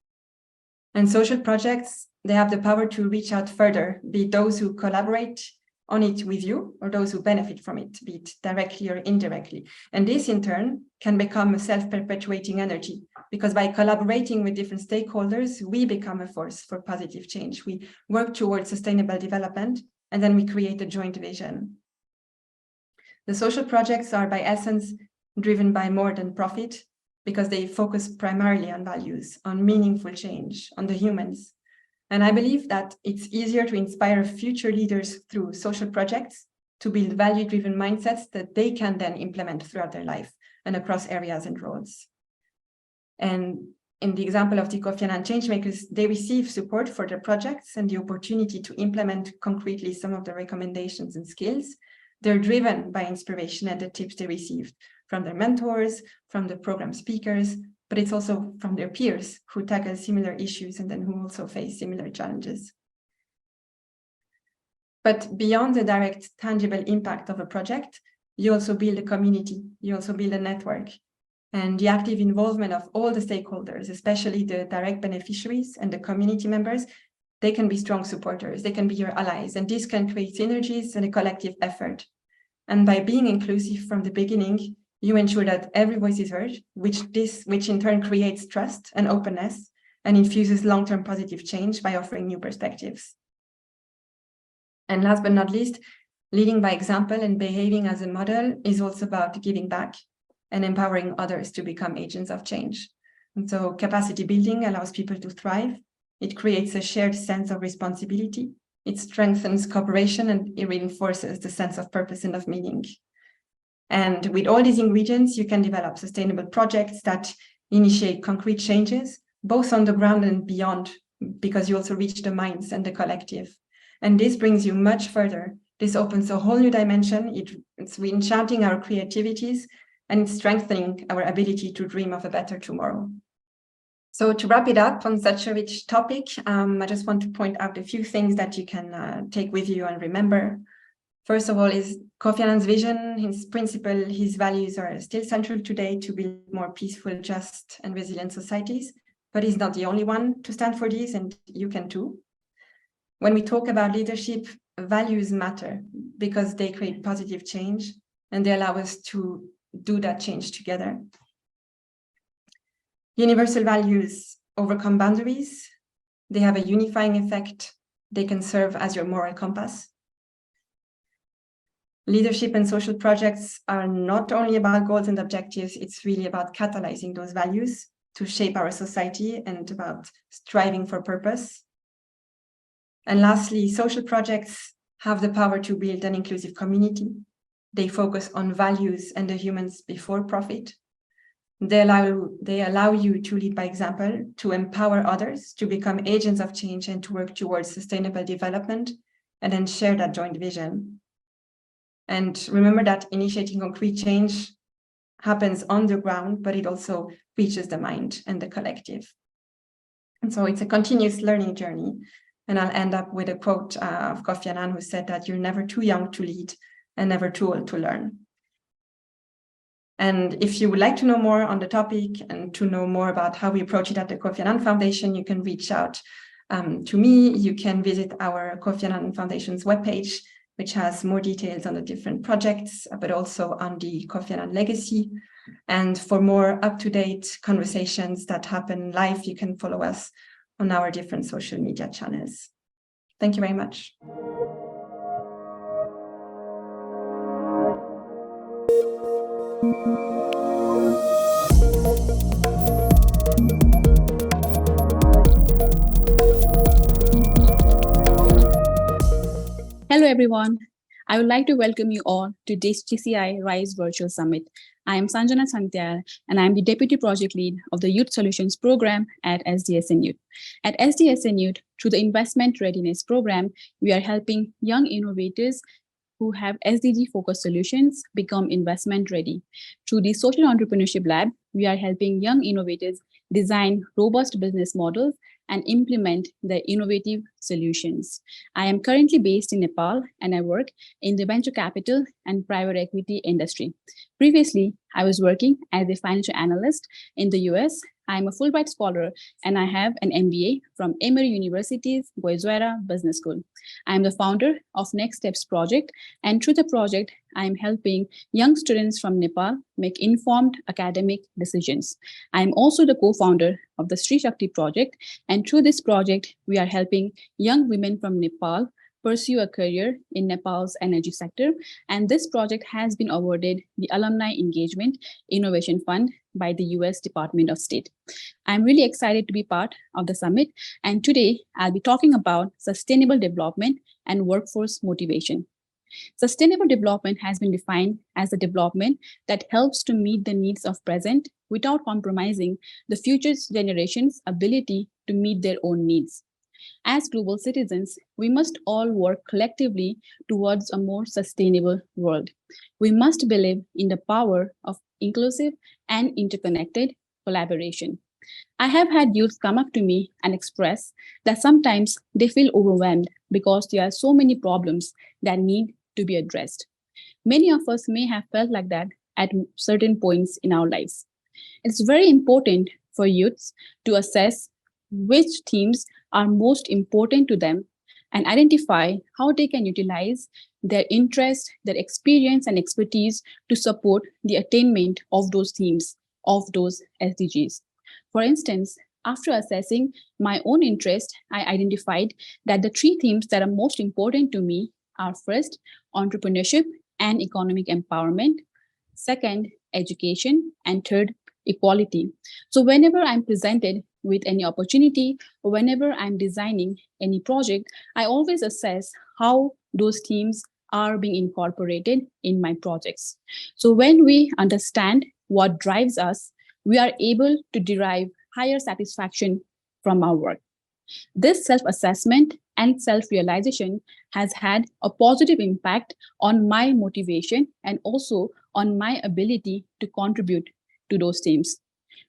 And social projects, they have the power to reach out further, be those who collaborate on it with you or those who benefit from it, be it directly or indirectly. And this in turn can become a self-perpetuating energy, because by collaborating with different stakeholders, we become a force for positive change. We work towards sustainable development, and then we create a joint vision. The social projects are by essence driven by more than profit, because they focus primarily on values, on meaningful change, on the humans. And I believe that it's easier to inspire future leaders through social projects to build value-driven mindsets that they can then implement throughout their life and across areas and roles. And in the example of the Kofi Annan Changemakers, they receive support for their projects and the opportunity to implement concretely some of the recommendations and skills. They're driven by inspiration and the tips they received from their mentors, from the program speakers, but it's also from their peers who tackle similar issues and then who also face similar challenges. But beyond the direct tangible impact of a project, you also build a community, you also build a network. And the active involvement of all the stakeholders, especially the direct beneficiaries and the community members, they can be strong supporters, they can be your allies, and this can create synergies and a collective effort. And by being inclusive from the beginning, you ensure that every voice is heard, which in turn creates trust and openness and infuses long-term positive change by offering new perspectives. And last but not least, leading by example and behaving as a model is also about giving back and empowering others to become agents of change. And so capacity building allows people to thrive. It creates a shared sense of responsibility. It strengthens cooperation and it reinforces the sense of purpose and of meaning. And with all these ingredients, you can develop sustainable projects that initiate concrete changes, both on the ground and beyond, because you also reach the minds and the collective. And this brings you much further. This opens a whole new dimension. It's re-enchanting our creativities and it's strengthening our ability to dream of a better tomorrow. So to wrap it up on such a rich topic, I just want to point out a few things that you can take with you and remember. First of all is Kofi Annan's vision, his principle, his values are still central today to build more peaceful, just and resilient societies, but he's not the only one to stand for these, and you can too. When we talk about leadership, values matter because they create positive change and they allow us to do that change together. Universal values overcome boundaries. They have a unifying effect. They can serve as your moral compass. Leadership and social projects are not only about goals and objectives, it's really about catalyzing those values to shape our society and about striving for purpose. And lastly, social projects have the power to build an inclusive community. They focus on values and the humans before profit. They allow you to lead by example, to empower others, to become agents of change and to work towards sustainable development and then share that joint vision. And remember that initiating concrete change happens on the ground, but it also reaches the mind and the collective. And so it's a continuous learning journey. And I'll end up with a quote of Kofi Annan, who said that you're never too young to lead and never too old to learn. And if you would like to know more on the topic and to know more about how we approach it at the Kofi Annan Foundation, you can reach out to me. You can visit our Kofi Annan Foundation's webpage, which has more details on the different projects, but also on the Kofi Annan legacy. And for more up-to-date conversations that happen live, you can follow us on our different social media channels. Thank you very much. Hello, everyone. I would like to welcome you all to this JCI RISE Virtual Summit. I am Sanjana Chhantyal, and I am the Deputy Project Lead of the Youth Solutions Program at SDSN Youth. At SDSN Youth, through the Investment Readiness Program, we are helping young innovators who have SDG-focused solutions become investment ready. Through the Social Entrepreneurship Lab, we are helping young innovators design robust business models and implement their innovative solutions. I am currently based in Nepal and I work in the venture capital and private equity industry. Previously, I was working as a financial analyst in the US. I am a Fulbright scholar and I have an MBA from Emory University's Goizuera Business School. I am the founder of Next Steps project, and through the project, I am helping young students from Nepal make informed academic decisions. I am also the co-founder of the Sri Shakti project, and through this project, we are helping young women from Nepal pursue a career in Nepal's energy sector. And this project has been awarded the Alumni Engagement Innovation Fund by the US Department of State. I'm really excited to be part of the summit. And today I'll be talking about sustainable development and workforce motivation. Sustainable development has been defined as a development that helps to meet the needs of present without compromising the future generations' ability to meet their own needs. As global citizens, we must all work collectively towards a more sustainable world. We must believe in the power of inclusive and interconnected collaboration. I have had youth come up to me and express that sometimes they feel overwhelmed because there are so many problems that need to be addressed. Many of us may have felt like that at certain points in our lives. It's very important for youths to assess which themes are most important to them and identify how they can utilize their interest, their experience and expertise to support the attainment of those themes, of those SDGs. For instance, after assessing my own interest, I identified that the 3 themes that are most important to me are: first, entrepreneurship and economic empowerment; second, education; and third, equality. So whenever I'm presented with any opportunity or whenever I'm designing any project, I always assess how those themes are being incorporated in my projects. So when we understand what drives us, we are able to derive higher satisfaction from our work. This self-assessment and self-realization has had a positive impact on my motivation and also on my ability to contribute to those themes.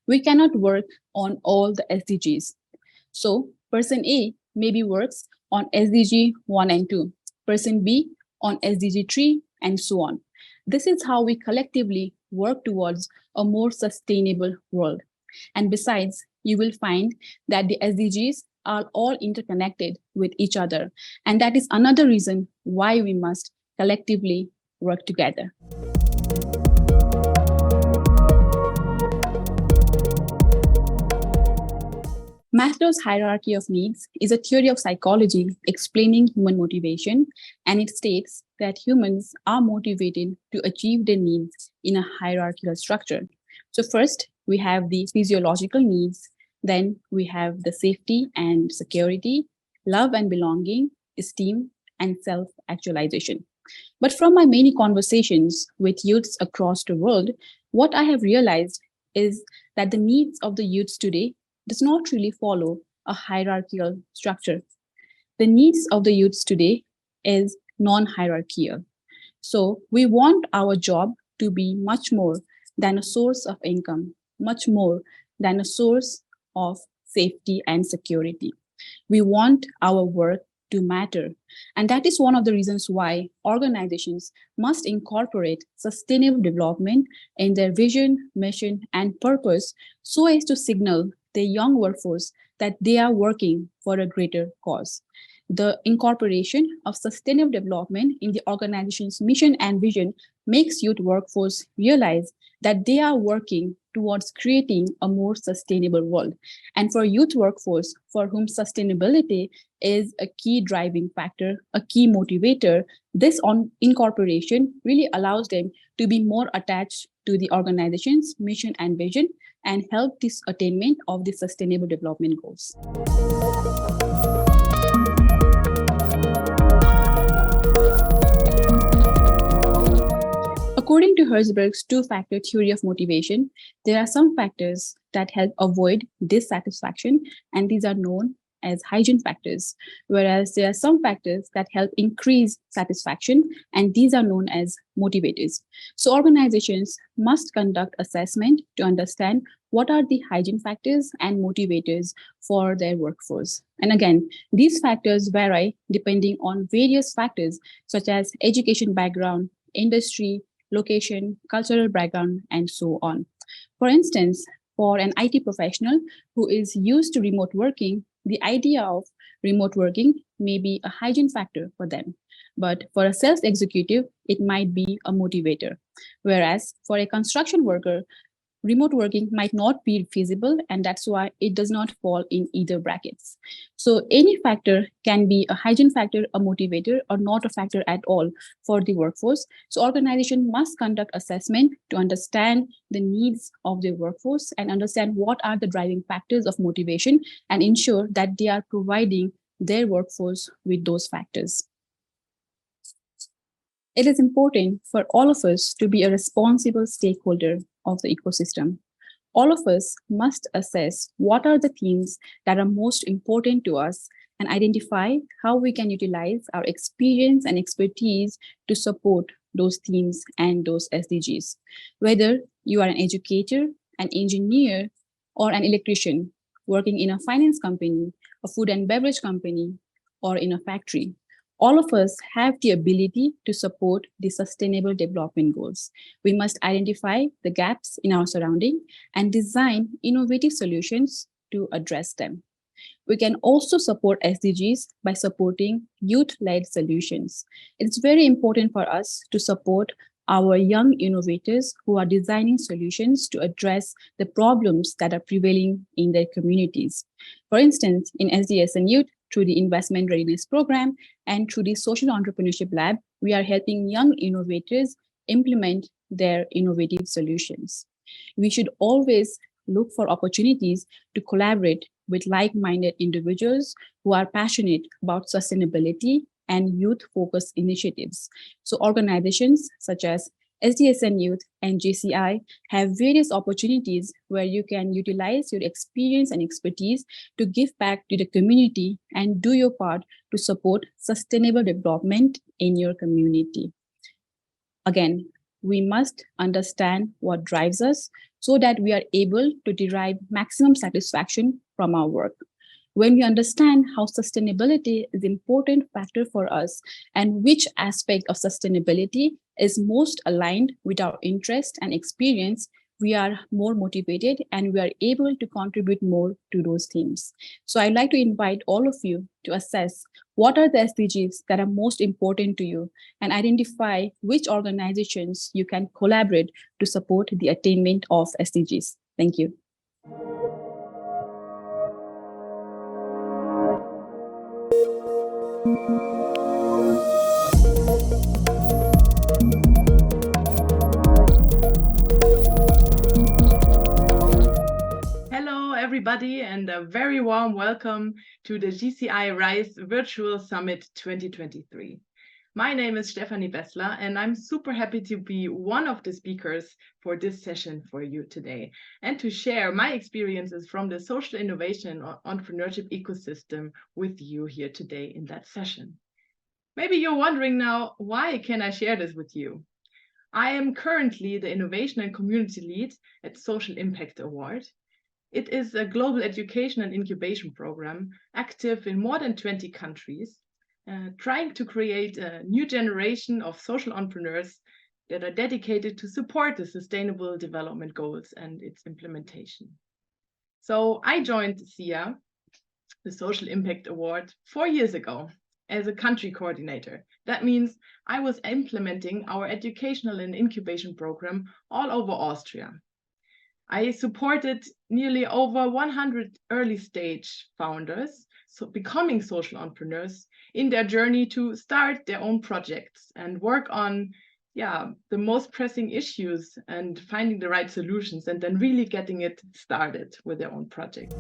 We cannot work on all the SDGs. So person A maybe works on SDG 1 and 2, person B on SDG 3, and so on. This is how we collectively work towards a more sustainable world. And besides, you will find that the SDGs are all interconnected with each other. And that is another reason why we must collectively work together. Maslow's hierarchy of needs is a theory of psychology explaining human motivation, and it states that humans are motivated to achieve their needs in a hierarchical structure. So first, we have the physiological needs, then we have the safety and security, love and belonging, esteem, and self-actualization. But from my many conversations with youths across the world, what I have realized is that the needs of the youths today does not really follow a hierarchical structure. The needs of the youths today is non-hierarchical. So we want our job to be much more than a source of income, much more than a source of safety and security. We want our work to matter. And that is one of the reasons why organizations must incorporate sustainable development in their vision, mission, and purpose so as to signal the young workforce that they are working for a greater cause. The incorporation of sustainable development in the organization's mission and vision makes youth workforce realize that they are working towards creating a more sustainable world. And for youth workforce, for whom sustainability is a key driving factor, a key motivator, this incorporation really allows them to be more attached to the organization's mission and vision and help this attainment of the sustainable development goals. According to Herzberg's 2-factor theory of motivation, there are some factors that help avoid dissatisfaction, and these are known as hygiene factors, whereas there are some factors that help increase satisfaction, and these are known as motivators. So organizations must conduct assessment to understand what are the hygiene factors and motivators for their workforce. And again, these factors vary depending on various factors such as education background, industry, location, cultural background, and so on. For instance, for an IT professional who is used to remote working, the idea of remote working may be a hygiene factor for them. But for a sales executive, it might be a motivator. Whereas for a construction worker, remote working might not be feasible, and that's why it does not fall in either brackets. So any factor can be a hygiene factor, a motivator, or not a factor at all for the workforce. So organization must conduct assessment to understand the needs of their workforce and understand what are the driving factors of motivation and ensure that they are providing their workforce with those factors. It is important for all of us to be a responsible stakeholder of the ecosystem. All of us must assess what are the themes that are most important to us and identify how we can utilize our experience and expertise to support those themes and those SDGs. Whether you are an educator, an engineer, or an electrician working in a finance company, a food and beverage company, or in a factory, all of us have the ability to support the Sustainable Development Goals. We must identify the gaps in our surrounding and design innovative solutions to address them. We can also support SDGs by supporting youth-led solutions. It's very important for us to support our young innovators who are designing solutions to address the problems that are prevailing in their communities. For instance, in SDSN Youth, through the Investment Readiness Program and through the Social Entrepreneurship Lab, we are helping young innovators implement their innovative solutions. We should always look for opportunities to collaborate with like-minded individuals who are passionate about sustainability and youth-focused initiatives. So organizations such as SDSN Youth and JCI have various opportunities where you can utilize your experience and expertise to give back to the community and do your part to support sustainable development in your community. Again, we must understand what drives us so that we are able to derive maximum satisfaction from our work. When we understand how sustainability is an important factor for us and which aspect of sustainability is most aligned with our interest and experience, we are more motivated and we are able to contribute more to those themes. So I'd like to invite all of you to assess what are the SDGs that are most important to you and identify which organizations you can collaborate to support the attainment of SDGs. Thank you. Hello, everybody, and a very warm welcome to the JCI RISE Virtual Summit 2023. My name is Stefanie Beßler, and I'm super happy to be one of the speakers for this session for you today and to share my experiences from the social innovation or entrepreneurship ecosystem with you here today in that session. Maybe you're wondering now, why can I share this with you? I am currently the Innovation and Community Lead at Social Impact Award. It is a global education and incubation program active in more than 20 countries, trying to create a new generation of social entrepreneurs that are dedicated to support the Sustainable Development Goals and its implementation. So I joined SIA, the Social Impact Award, 4 years ago as a country coordinator. That means I was implementing our educational and incubation program all over Austria. I supported nearly over 100 early stage founders, so becoming social entrepreneurs in their journey to start their own projects and work on the most pressing issues and finding the right solutions and then really getting it started with their own projects.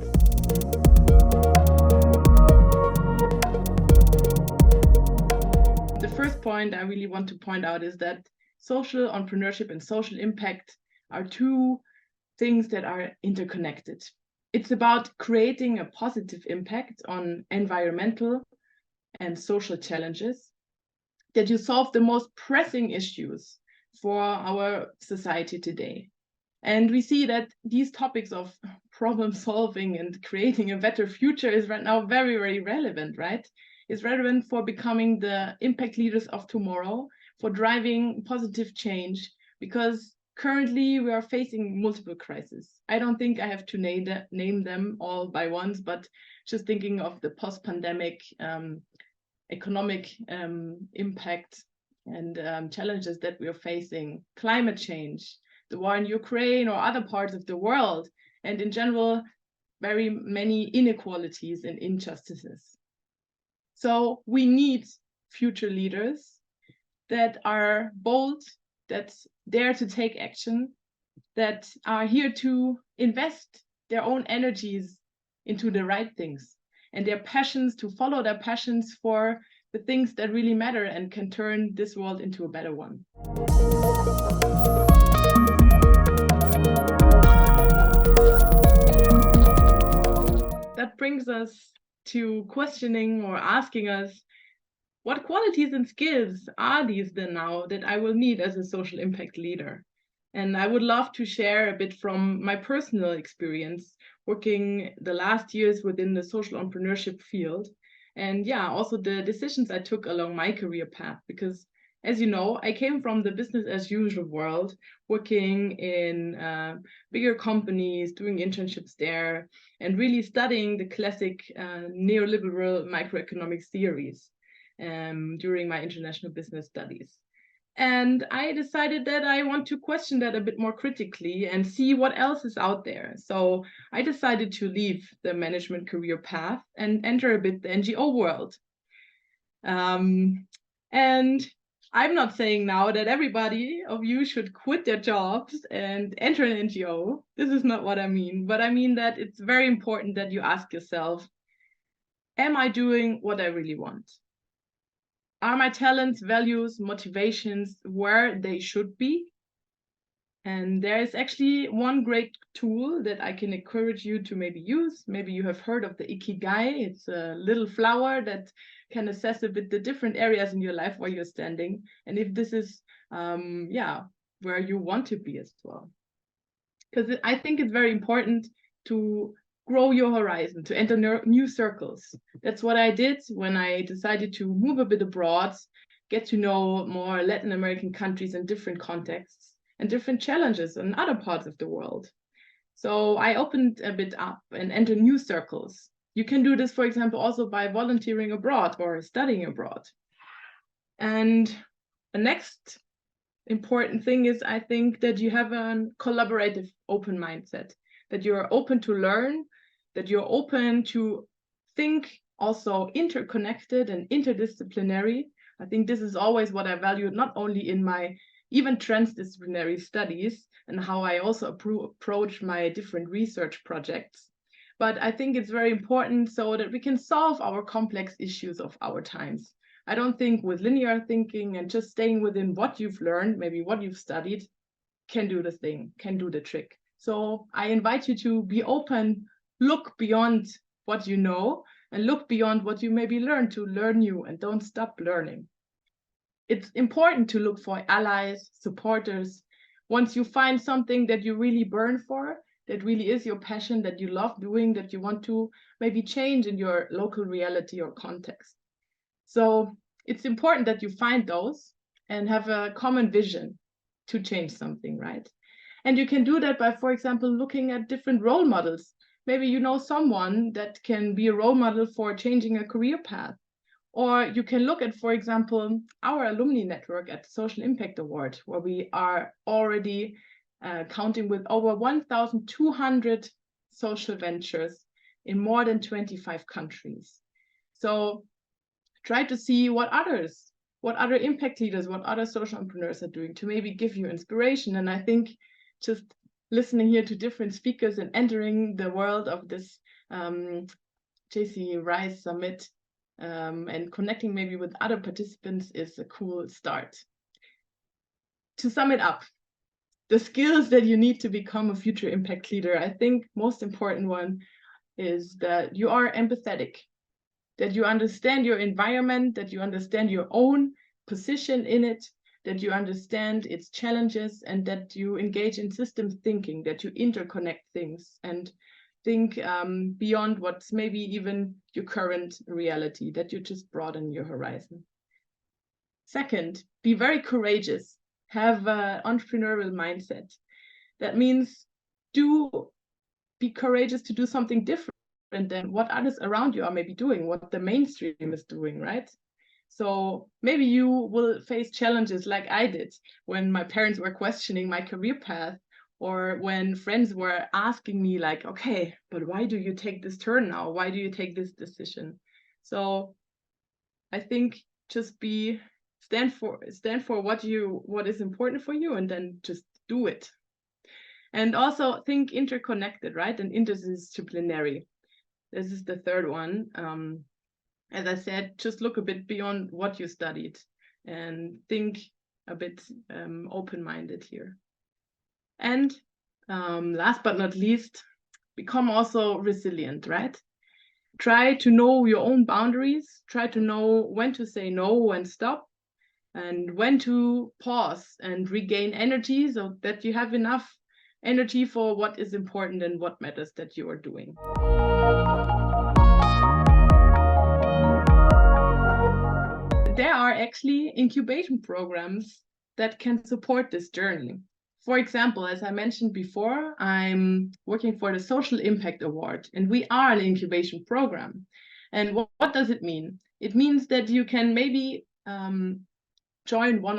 The first point I really want to point out is that social entrepreneurship and social impact are two things that are interconnected. it's about creating a positive impact on environmental and social challenges, that you solve the most pressing issues for our society today. And we see that these topics of problem solving and creating a better future is right now very, very relevant, right? It's relevant for becoming the impact leaders of tomorrow, for driving positive change, because currently we are facing multiple crises. I don't think I have to name them all by once, but just thinking of the post-pandemic economic impact and challenges that we are facing, climate change, the war in Ukraine or other parts of the world, and in general, very many inequalities and injustices. So we need future leaders that are bold, that dare to take action, that are here to invest their own energies into the right things, and their passions, to follow their passions for the things that really matter and can turn this world into a better one. That brings us to questioning or asking us, what qualities and skills are these then now that I will need as a social impact leader? And I would love to share a bit from my personal experience working the last years within the social entrepreneurship field. And yeah, also the decisions I took along my career path, because as you know, I came from the business as usual world, working in bigger companies, doing internships there, and really studying the classic neoliberal microeconomics theories during my international business studies. And I decided that I want to question that a bit more critically and see what else is out there. So I decided to leave the management career path and enter a bit the NGO world. And I'm not saying now that everybody of you should quit their jobs and enter an NGO. This is not what I mean, but I mean that it's very important that you ask yourself, am I doing what I really want? Are my talents, values, motivations where they should be? And there is actually one great tool that I can encourage you to maybe use. Maybe you have heard of the Ikigai. It's a little flower that can assess a bit the different areas in your life where you're standing, and if this is, where you want to be as well. Because I think it's very important to grow your horizon, to enter new circles. That's what I did when I decided to move a bit abroad, get to know more Latin American countries in different contexts and different challenges in other parts of the world. So I opened a bit up and entered new circles. You can do this, for example, also by volunteering abroad or studying abroad. And the next important thing is, I think, that you have a collaborative, open mindset, that you're open to learn, that you're open to think also interconnected and interdisciplinary. I think this is always what I value, not only in my even transdisciplinary studies and how I also approach my different research projects. But I think it's very important so that we can solve our complex issues of our times. I don't think with linear thinking and just staying within what you've learned, maybe what you've studied, can do the thing, can do the trick. So I invite you to be open, look beyond what you know, and look beyond what you maybe learned to learn new, and don't stop learning. It's important to look for allies, supporters. Once you find something that you really burn for, that really is your passion, that you love doing, that you want to maybe change in your local reality or context. So it's important that you find those and have a common vision to change something, right? And you can do that by, for example, looking at different role models. Maybe you know someone that can be a role model for changing a career path. Or you can look at, for example, our alumni network at the Social Impact Award, where we are already counting with over 1,200 social ventures in more than 25 countries. So try to see what other impact leaders, what other social entrepreneurs are doing to maybe give you inspiration. And I think just listening here to different speakers and entering the world of this JCI RISE Summit and connecting maybe with other participants is a cool start. To sum it up, the skills that you need to become a future impact leader, I think most important one is that you are empathetic, that you understand your environment, that you understand your own position in it, that you understand its challenges, and that you engage in systems thinking, that you interconnect things and think beyond what's maybe even your current reality, that you just broaden your horizon. Second, be very courageous, have an entrepreneurial mindset. That means be courageous to do something different than what others around you are maybe doing, what the mainstream is doing, right? So maybe you will face challenges like I did when my parents were questioning my career path, or when friends were asking me like, okay, but why do you take this turn now? Why do you take this decision? So I think just stand for what is important for you, and then just do it. And also think interconnected, right? And interdisciplinary. This is the third one. As I said, just look a bit beyond what you studied and think a bit open-minded here. And last but not least, become also resilient, right? Try to know your own boundaries, try to know when to say no and stop, and when to pause and regain energy so that you have enough energy for what is important and what matters that you are doing. There are actually incubation programs that can support this journey. For example, as I mentioned before, I'm working for the Social Impact Award, and we are an incubation program. And what does it mean? It means that you can maybe join one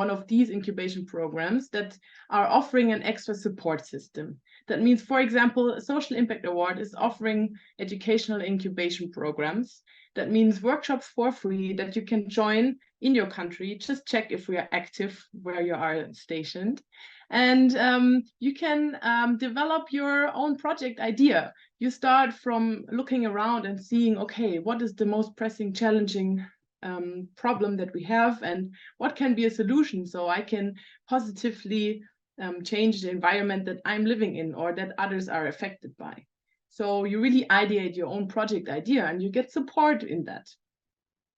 of these incubation programs that are offering an extra support system. That means, for example, a Social Impact Award is offering educational incubation programs. That means workshops for free that you can join in your country. Just check if we are active where you are stationed. And you can develop your own project idea. You start from looking around and seeing, okay, what is the most pressing, challenging problem that we have, and what can be a solution so I can positively change the environment that I'm living in or that others are affected by. So you really ideate your own project idea, and you get support in that.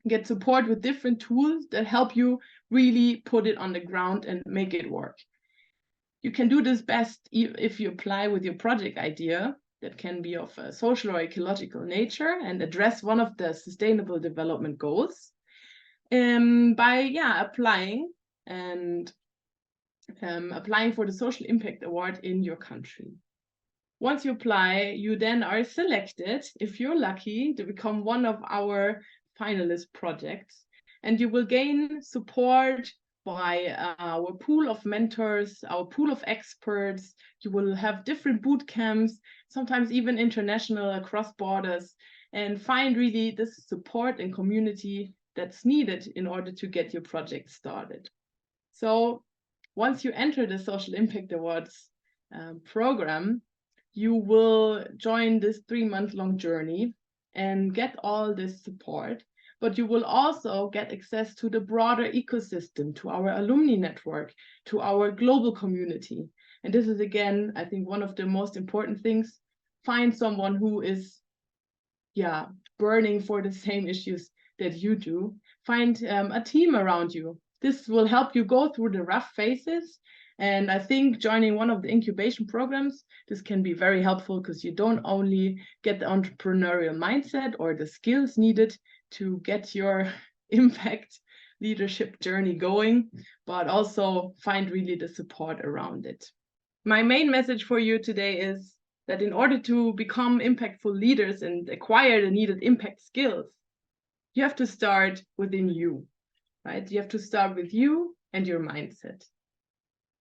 You get support with different tools that help you really put it on the ground and make it work. You can do this best if you apply with your project idea that can be of a social or ecological nature and address one of the sustainable development goals by applying for the Social Impact Award in your country. Once you apply, you then are selected, if you're lucky, to become one of our finalist projects, and you will gain support by our pool of mentors, our pool of experts. You will have different boot camps, sometimes even international, across borders, and find really this support and community that's needed in order to get your project started. So once you enter the Social Impact Awards program, you will join this 3-month-long journey and get all this support, but you will also get access to the broader ecosystem, to our alumni network, to our global community. And this is, again, I think one of the most important things. Find someone who is burning for the same issues that you do. Find a team around you. This will help you go through the rough phases. And I think joining one of the incubation programs, this can be very helpful, because you don't only get the entrepreneurial mindset or the skills needed to get your impact leadership journey going, but also find really the support around it. My main message for you today is that in order to become impactful leaders and acquire the needed impact skills, you have to start within you, right? You have to start with you and your mindset.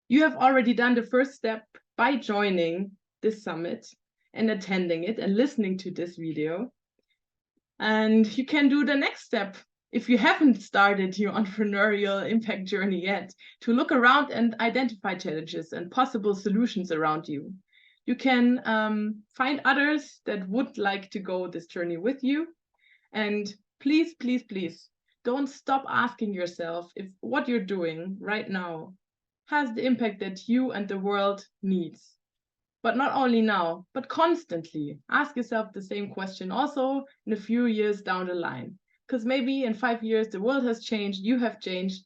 You have already done the first step by joining this summit and attending it and listening to this video. And you can do the next step if you haven't started your entrepreneurial impact journey yet, to look around and identify challenges and possible solutions around you. You can find others that would like to go this journey with you. And please, please, please, don't stop asking yourself if what you're doing right now has the impact that you and the world needs. But not only now, but constantly. Ask yourself the same question also in a few years down the line. Because maybe in 5 years, the world has changed, you have changed,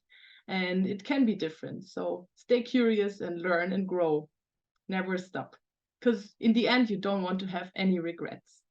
and it can be different. So stay curious and learn and grow. Never stop. Because in the end, you don't want to have any regrets.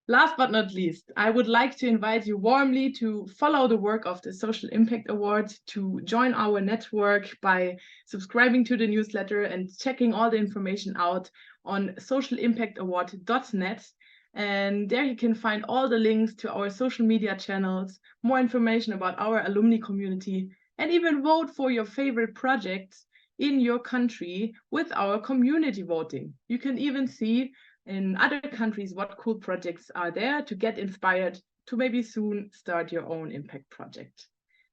Last but not least, I would like to invite you warmly to follow the work of the Social Impact Award, to join our network by subscribing to the newsletter and checking all the information out on socialimpactaward.net. And there you can find all the links to our social media channels, more information about our alumni community, and even vote for your favorite projects in your country with our community voting. You can even see in other countries what cool projects are there to get inspired to maybe soon start your own impact project.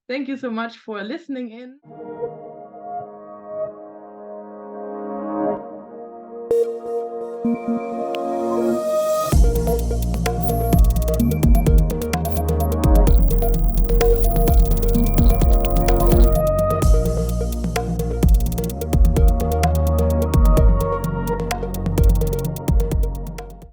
Thank you so much for listening in.